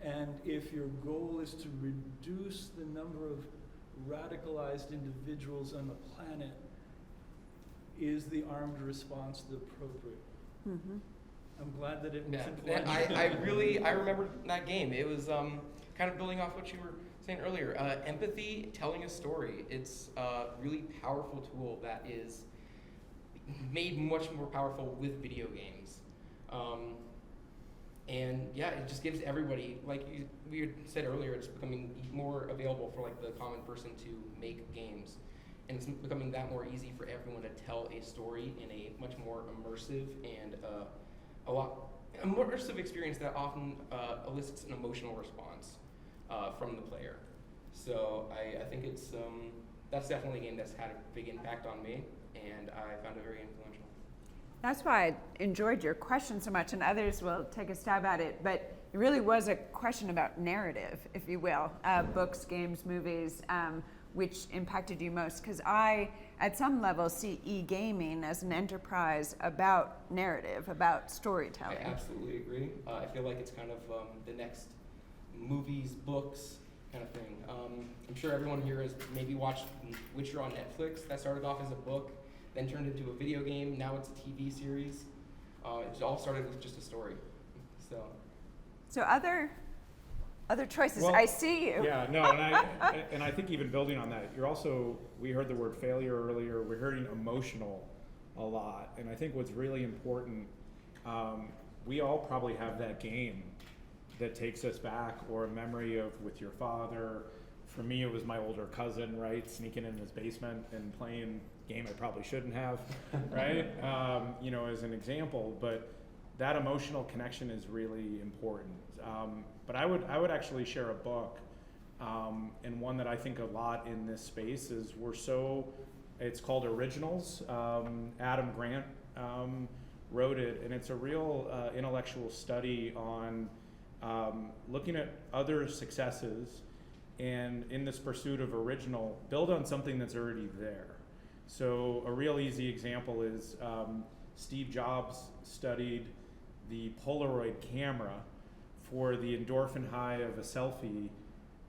And if your goal is to reduce the number of radicalized individuals on the planet, is the armed response the appropriate? I'm glad that it was I remember that game. It was kind of building off what you were saying earlier. Empathy, telling a story. It's a really powerful tool that is made much more powerful with video games. And yeah, it just gives everybody, like we had said earlier, it's becoming more available for like the common person to make games. And it's becoming that more easy for everyone to tell a story in a much more immersive and immersive experience that often elicits an emotional response from the player. So I think it's that's definitely a game that's had a big impact on me, and I found it very influential. That's why I enjoyed your question so much, and others will take a stab at it, but it really was a question about narrative, if you will, books, games, movies, which impacted you most, because I, at some level, see eGaming as an enterprise about narrative, about storytelling. I absolutely agree. I feel like it's kind of the next movies, books kind of thing. I'm sure everyone here has maybe watched Witcher on Netflix. That started off as a book, then turned into a video game. Now it's a TV series. It all started with just a story. So other choices. Well, I see you. Yeah, no, and I think even building on that, we heard the word failure earlier. We're hearing emotional a lot, and I think what's really important, we all probably have that game that takes us back, or a memory of with your father. For me, it was my older cousin, right, sneaking in his basement and playing a game I probably shouldn't have, right? As an example, but that emotional connection is really important. But I would actually share a book, and one that I think a lot in this space is it's called Originals. Adam Grant wrote it, and it's a real intellectual study on looking at other successes, and in this pursuit of original, build on something that's already there. So a real easy example is Steve Jobs studied the Polaroid camera for the endorphin high of a selfie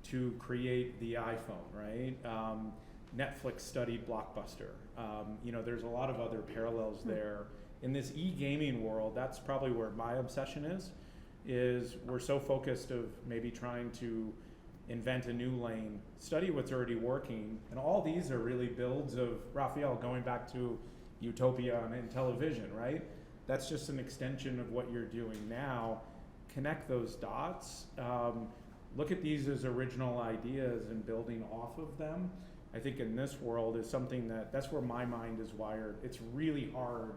to create the iPhone, right? Netflix studied Blockbuster. There's a lot of other parallels there. In this e-gaming world, that's probably where my obsession is we're so focused of maybe trying to invent a new lane, study what's already working, and all these are really builds of, Raphael, going back to Utopia and television, right? That's just an extension of what you're doing now. Connect those dots. Look at these as original ideas and building off of them. I think in this world is something that's where my mind is wired. It's really hard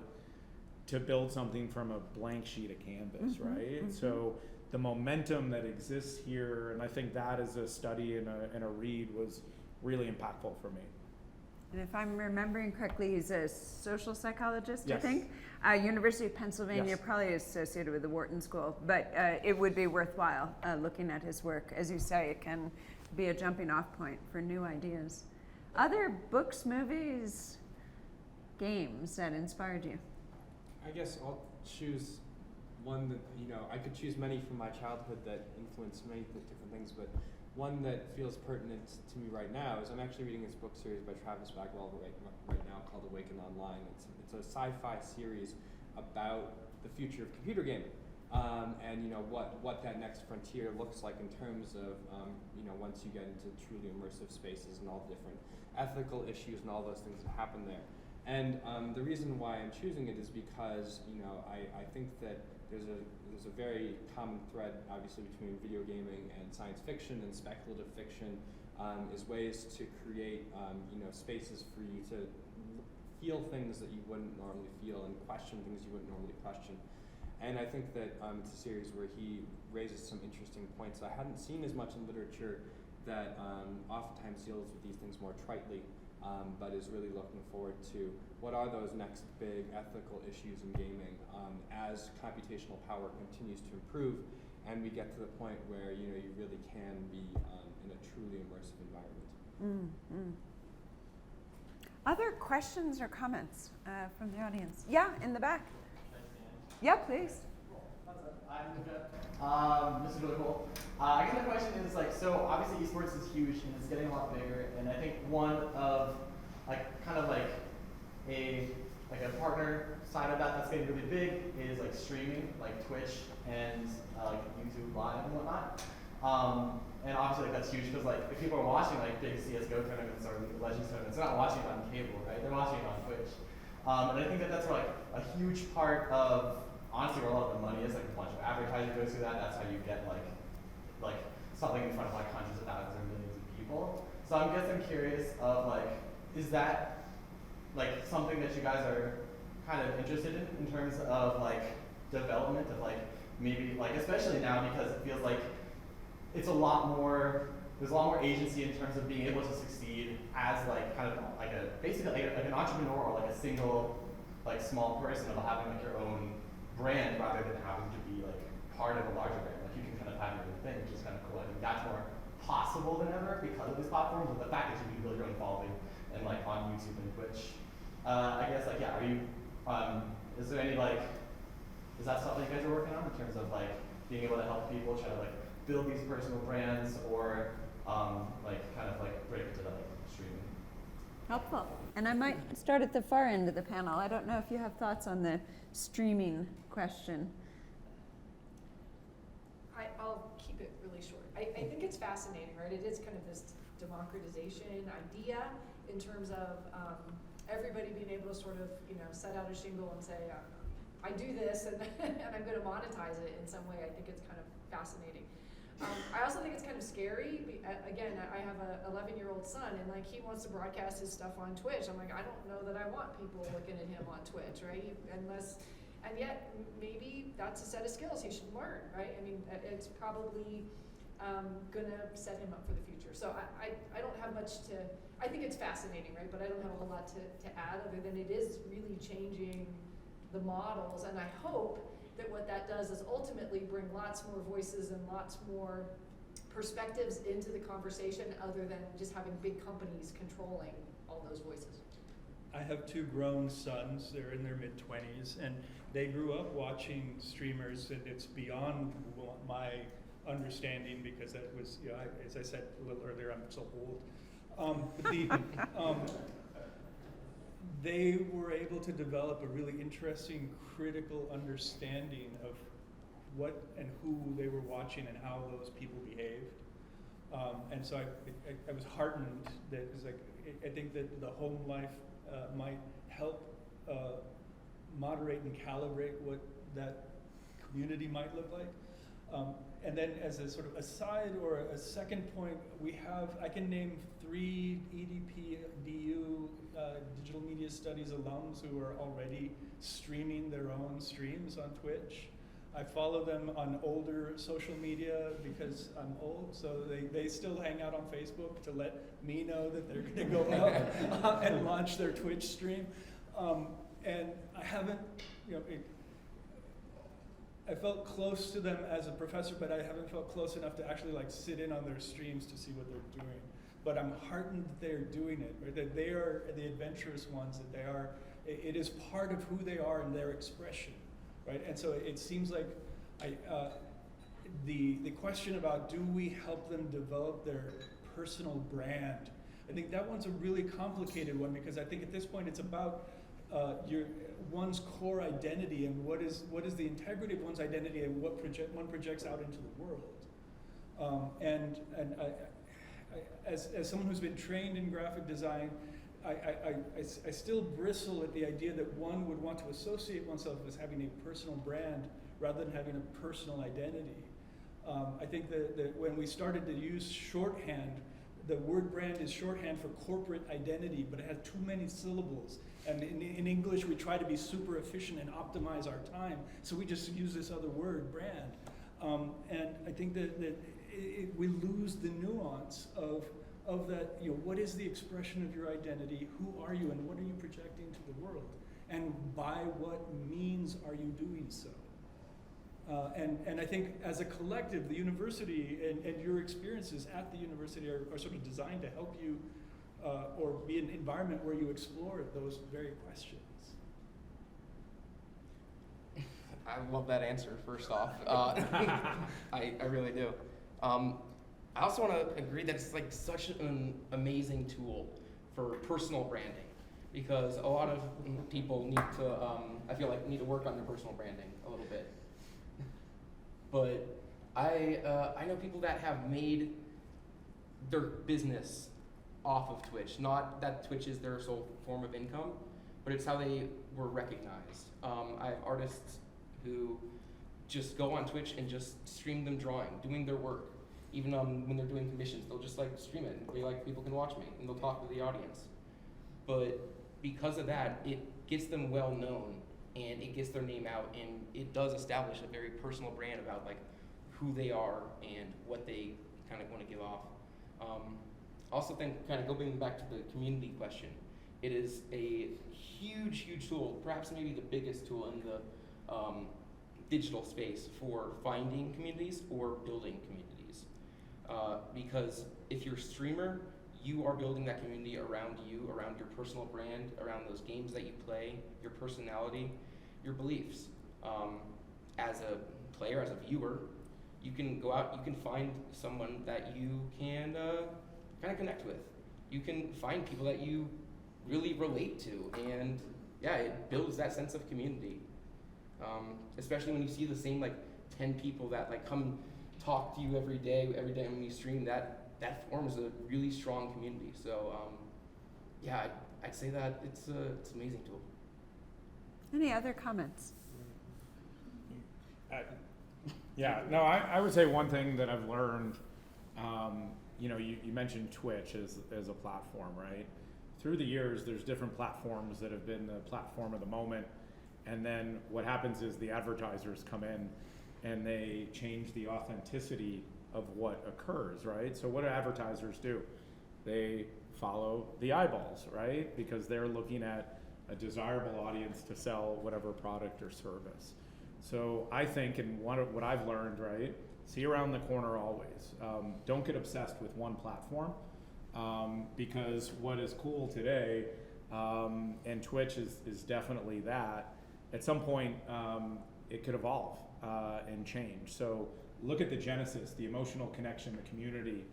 to build something from a blank sheet of canvas, Mhm, right? mhm. So the momentum that exists here, and I think that as a study and a read was really impactful for me. And if I'm remembering correctly, he's a social psychologist, I Yes. think. University of Pennsylvania, Yes. probably associated with the Wharton School, but it would be worthwhile looking at his work. As you say, it can be a jumping off point for new ideas. Other books, movies, games that inspired you? I guess I'll choose one that, I could choose many from my childhood that influenced many different things, but one that feels pertinent to me right now is I'm actually reading this book series by Travis Bagwell right now called Awaken Online. It's a sci-fi series about the future of computer gaming, and what that next frontier looks like in terms of once you get into truly immersive spaces and all the different ethical issues and all those things that happen there. And the reason why I'm choosing it is because I think that there's a very common thread, obviously, between video gaming and science fiction and speculative fiction, is ways to create spaces for you to feel things that you wouldn't normally feel and question things you wouldn't normally question. And I think that it's a series where he raises some interesting points I hadn't seen as much in literature that oftentimes deals with these things more tritely. But is really looking forward to what are those next big ethical issues in gaming as computational power continues to improve and we get to the point where you really can be in a truly immersive environment. Mm-hmm. Other questions or comments from the audience? Yeah, in the back. Yeah, please. This is really cool. I guess my question is so obviously esports is huge and it's getting a lot bigger, and I think one of a partner side of that's getting really big is streaming, like Twitch and YouTube Live and whatnot. And obviously that's huge because if people are watching big CS:GO tournaments or League of Legends tournaments, they're not watching it on cable, right? They're watching it on Twitch. And I think that's where a huge part of honestly where a lot of the money is, a bunch of advertising goes through that. That's how you get something in front of hundreds of thousands or millions of people. So I'm curious of is that something that you guys are kind of interested in terms of development of maybe especially now because it feels it's a lot more, there's a lot more agency in terms of being able to succeed as basically an entrepreneur or a single small person of having your own brand rather than having to be part of a larger brand. You can kind of have your own thing, which is kind of cool. I think that's more possible than ever because of these platforms, but the fact that you can build your own following and on YouTube and Twitch. I guess are you is there any is that stuff that you guys are working on in terms of being able to help people try to build these personal brands or break into streaming? Helpful. And I might start at the far end of the panel. I don't know if you have thoughts on the streaming question. I'll keep it really short. I think it's fascinating, right? It is kind of this democratization idea in terms of everybody being able to sort of, set out a shingle and say, I do this and, and I'm going to monetize it in some way. I think it's kind of fascinating. I also think it's kind of scary. Again, I have a 11-year-old son, and he wants to broadcast his stuff on Twitch. I'm I don't know that I want people looking at him on Twitch, right? And yet maybe that's a set of skills he should learn, right? I mean, it's probably gonna set him up for the future. So I don't have much to. I think it's fascinating, right? But I don't have a whole lot to add other than it is really changing the models, and I hope that what that does is ultimately bring lots more voices and lots more perspectives into the conversation other than just having big companies controlling all those voices. I have two grown sons, they're in their mid-20s, and they grew up watching streamers, and it's beyond my understanding because that was, as I said a little earlier, I'm so old. They were able to develop a really interesting critical understanding of what and who they were watching and how those people behaved. And so I was heartened that it was I think that the home life might help moderate and calibrate what that community might look like. and then as a sort of aside or a second point, I can name 3 EDP, DU, Digital Media Studies alums who are already streaming their own streams on Twitch. I follow them on older social media because I'm old, so they still hang out on Facebook to let me know that they're gonna go out and launch their Twitch stream. And I haven't, I felt close to them as a professor, but I haven't felt close enough to actually like sit in on their streams to see what they're doing. But I'm heartened that they're doing it, right? That they are the adventurous ones, that they are, it is part of who they are and their expression, right? And so it seems like the question about do we help them develop their personal brand, I think that one's a really complicated one, because I think at this point it's about one's core identity and what is the integrity of one's identity and what one projects out into the world. And as someone who's been trained in graphic design, I still bristle at the idea that one would want to associate oneself as having a personal brand rather than having a personal identity. I think that when we started to use shorthand, the word brand is shorthand for corporate identity, but it has too many syllables. And in English, we try to be super efficient and optimize our time, so we just use this other word, brand. And I think that we lose the nuance of that, what is the expression of your identity, who are you, and what are you projecting to the world? And by what means are you doing so? And I think as a collective, the university and your experiences at the university are sort of designed to help you or be an environment where you explore those very questions. I love that answer, first off. I really do. I also want to agree that it's like such an amazing tool for personal branding, because a lot of people need to, I feel like, need to work on their personal branding a little bit. But I know people that have made their business off of Twitch. Not that Twitch is their sole form of income, but it's how they were recognized. I have artists who just go on Twitch and just stream them drawing, doing their work. Even when they're doing commissions, they'll just like stream it. And they like, people can watch me, and they'll talk to the audience. But because of that, it gets them well known, and it gets their name out, and it does establish a very personal brand about like who they are and what they kind of want to give off. Also think, kind of going back to the community question, it is a huge, huge tool, perhaps maybe the biggest tool in the digital space for finding communities or building communities. Because if you're a streamer, you are building that community around you, around your personal brand, around those games that you play, your personality, your beliefs. As a player, as a viewer, you can go out, you can find someone that you can kind of connect with. You can find people that you really relate to, and yeah, it builds that sense of community. Especially when you see the same like 10 people that like come talk to you every day when you stream, that forms a really strong community. So yeah, I'd say that it's an amazing tool. Any other comments? Yeah, no, I would say one thing that I've learned, you mentioned Twitch as a platform, right? Through the years, there's different platforms that have been the platform of the moment, and then what happens is the advertisers come in and they change the authenticity of what occurs, right? So what do advertisers do? They follow the eyeballs, right? Because they're looking at a desirable audience to sell whatever product or service. So I think, and what I've learned, right, see around the corner always. Don't get obsessed with one platform, because what is cool today, and Twitch is definitely that, at some point it could evolve and change. So look at the genesis, the emotional connection, the community,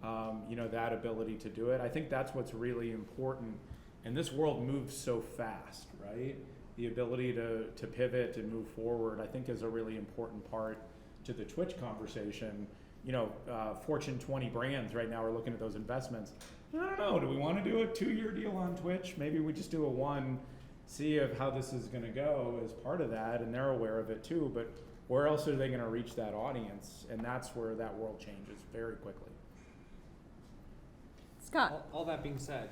that ability to do it. I think that's what's really important. And this world moves so fast, right? The ability to pivot and move forward, I think, is a really important part to the Twitch conversation. Fortune 20 brands right now are looking at those investments. I don't know, do we want to do a 2-year deal on Twitch? Maybe we just do a one, see of how this is going to go as part of that, and they're aware of it too. But where else are they going to reach that audience? And that's where that world changes very quickly. Scott. All that being said,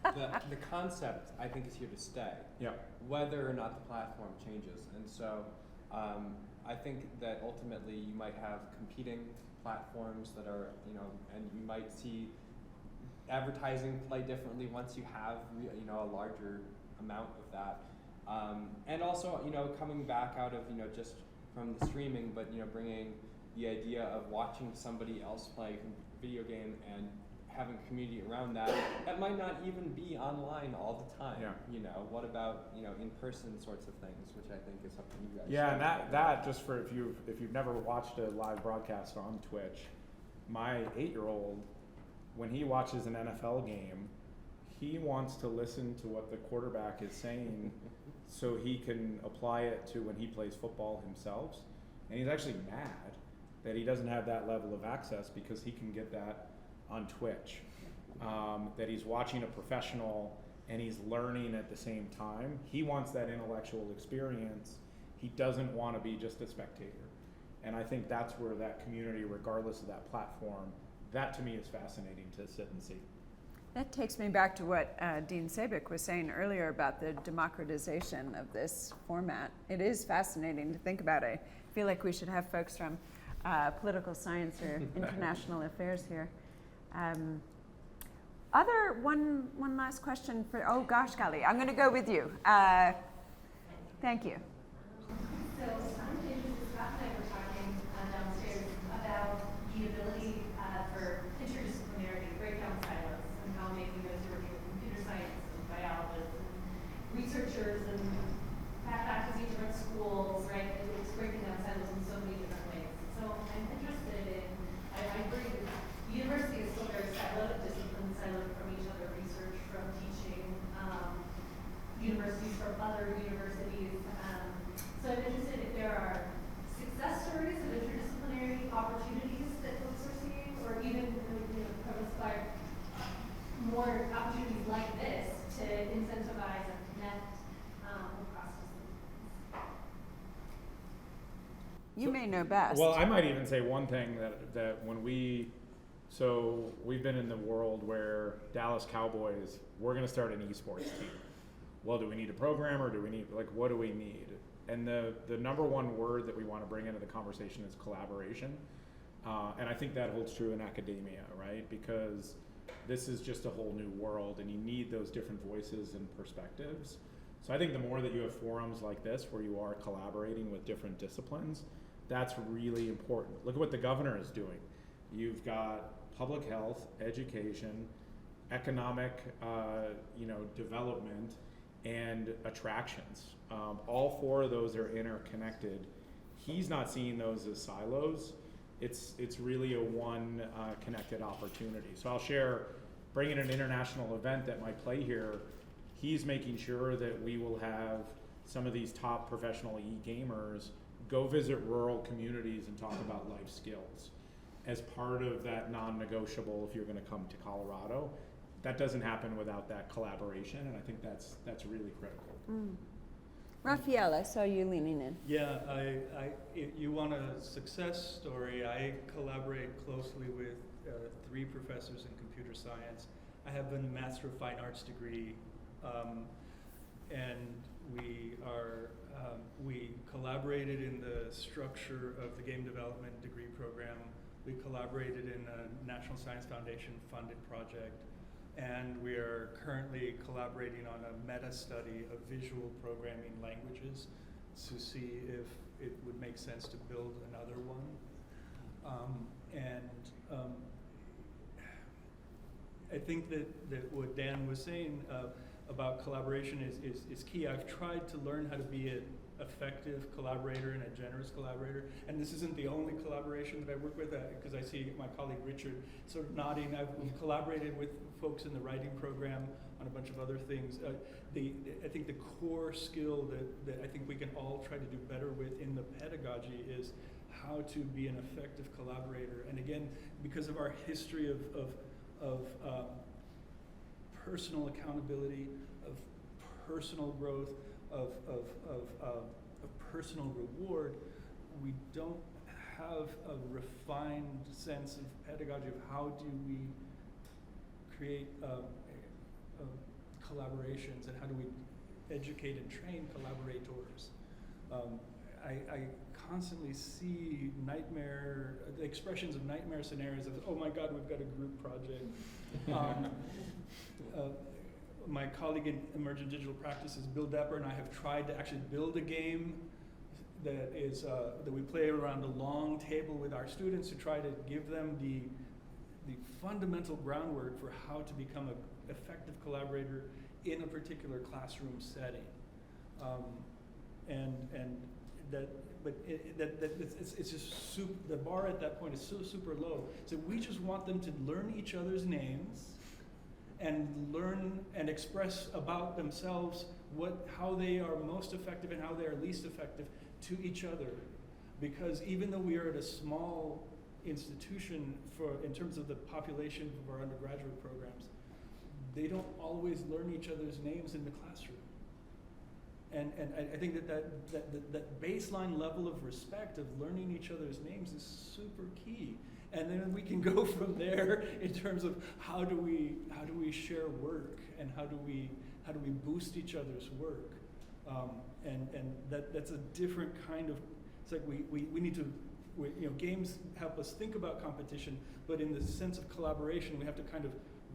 the concept I think is here to stay. Yeah. Whether or not the platform changes, and so I think that ultimately you might have competing platforms that are, and you might see advertising play differently once you have a larger amount of that, and also coming back out of just from the streaming, but bringing the idea of watching somebody else play a video game and having a community around that might not even be online all the time. Yeah. What about in-person sorts of things, which I think is something you guys. Yeah, and that just for if you've never watched a live broadcast on Twitch, my 8-year-old, when he watches an NFL game, he wants to listen to what the quarterback is saying so he can apply it to when he plays football himself. And he's actually mad that he doesn't have that level of access because he can get that on Twitch. That he's watching a professional and he's learning at the same time. He wants that intellectual experience. He doesn't want to be just a spectator. And I think that's where that community, regardless of that platform, that to me is fascinating to sit and see. That takes me back to what Dean Sabick was saying earlier about the democratization of this format. It is fascinating to think about it. I feel like we should have folks from political science or international affairs here. One last question for, oh gosh, golly, I'm going to go with you. Thank you. So I'm interested, Scott and I were talking downstairs about the ability for interdisciplinarity to break down silos and how maybe those working with computer science and biologists and researchers and faculty from schools, right? It's breaking down silos in so many different ways. So I'm interested in, I agree that the university is still very siloed, discipline siloed from each other, research from teaching, universities from other universities. So I'm interested if there are success stories of interdisciplinary opportunities that folks are seeing, or even inspire more opportunities like this to incentivize and connect across disciplines. You may know best. Well, I might even say one thing that when we've been in the world where Dallas Cowboys, we're going to start an esports team. Well, do we need a programmer? Do we need, what do we need? And the number one word that we want to bring into the conversation is collaboration. And I think that holds true in academia, right? Because this is just a whole new world and you need those different voices and perspectives. So I think the more that you have forums like this where you are collaborating with different disciplines, that's really important. Look at what the governor is doing. You've got public health, education, economic development, and attractions. All four of those are interconnected. He's not seeing those as silos. It's really a one connected opportunity. So I'll share, bringing an international event that might play here, he's making sure that we will have some of these top professional e-gamers go visit rural communities and talk about life skills as part of that non-negotiable if you're going to come to Colorado. That doesn't happen without that collaboration, and I think that's really critical. Raphael, I saw you leaning in. Yeah, you want a success story. I collaborate closely with 3 professors in computer science. I have a Master of Fine Arts degree, and we collaborated in the structure of the game development degree program. We collaborated in a National Science Foundation funded project. And we are currently collaborating on a meta-study of visual programming languages to see if it would make sense to build another one. I think that what Dan was saying about collaboration is key. I've tried to learn how to be an effective collaborator and a generous collaborator. And this isn't the only collaboration that I work with, because I see my colleague Richard sort of nodding. We've collaborated with folks in the writing program on a bunch of other things. I think the core skill that I think we can all try to do better with in the pedagogy is how to be an effective collaborator. And again, because of our history of personal accountability, of personal growth, of personal reward, we don't have a refined sense of pedagogy of how do we create collaborations and how do we educate and train collaborators. I constantly see expressions of nightmare scenarios of, oh my God, we've got a group project. My colleague in Emergent Digital Practices, Bill Depper, and I have tried to actually build a game that is that we play around a long table with our students to try to give them the fundamental groundwork for how to become an effective collaborator in a particular classroom setting, it's just the bar at that point is so super low. So we just want them to learn each other's names and learn and express about themselves how they are most effective and how they are least effective to each other. Because even though we are at a small institution in terms of the population of our undergraduate programs, they don't always learn each other's names in the classroom. And I think that baseline level of respect of learning each other's names is super key. And then we can go from there in terms of how do we share work and how do we boost each other's work. And that's a different kind of, it's like we need to, games help us think about competition, but in the sense of collaboration, we have to kind of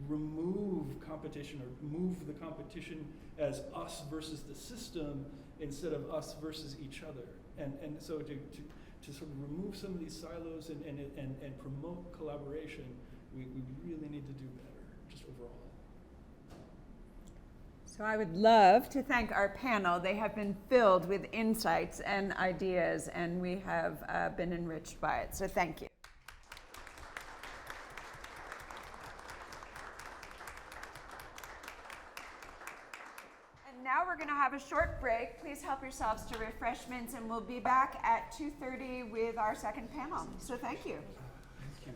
remove competition or move the competition as us versus the system instead of us versus each other. And so to sort of remove some of these silos and promote collaboration, we really need to do better, just overall. So I would love to thank our panel. They have been filled with insights and ideas, and we have been enriched by it. So thank you. And now we're going to have a short break. Please help yourselves to refreshments, and we'll be back at 2:30 with our second panel. So thank you. Thank you.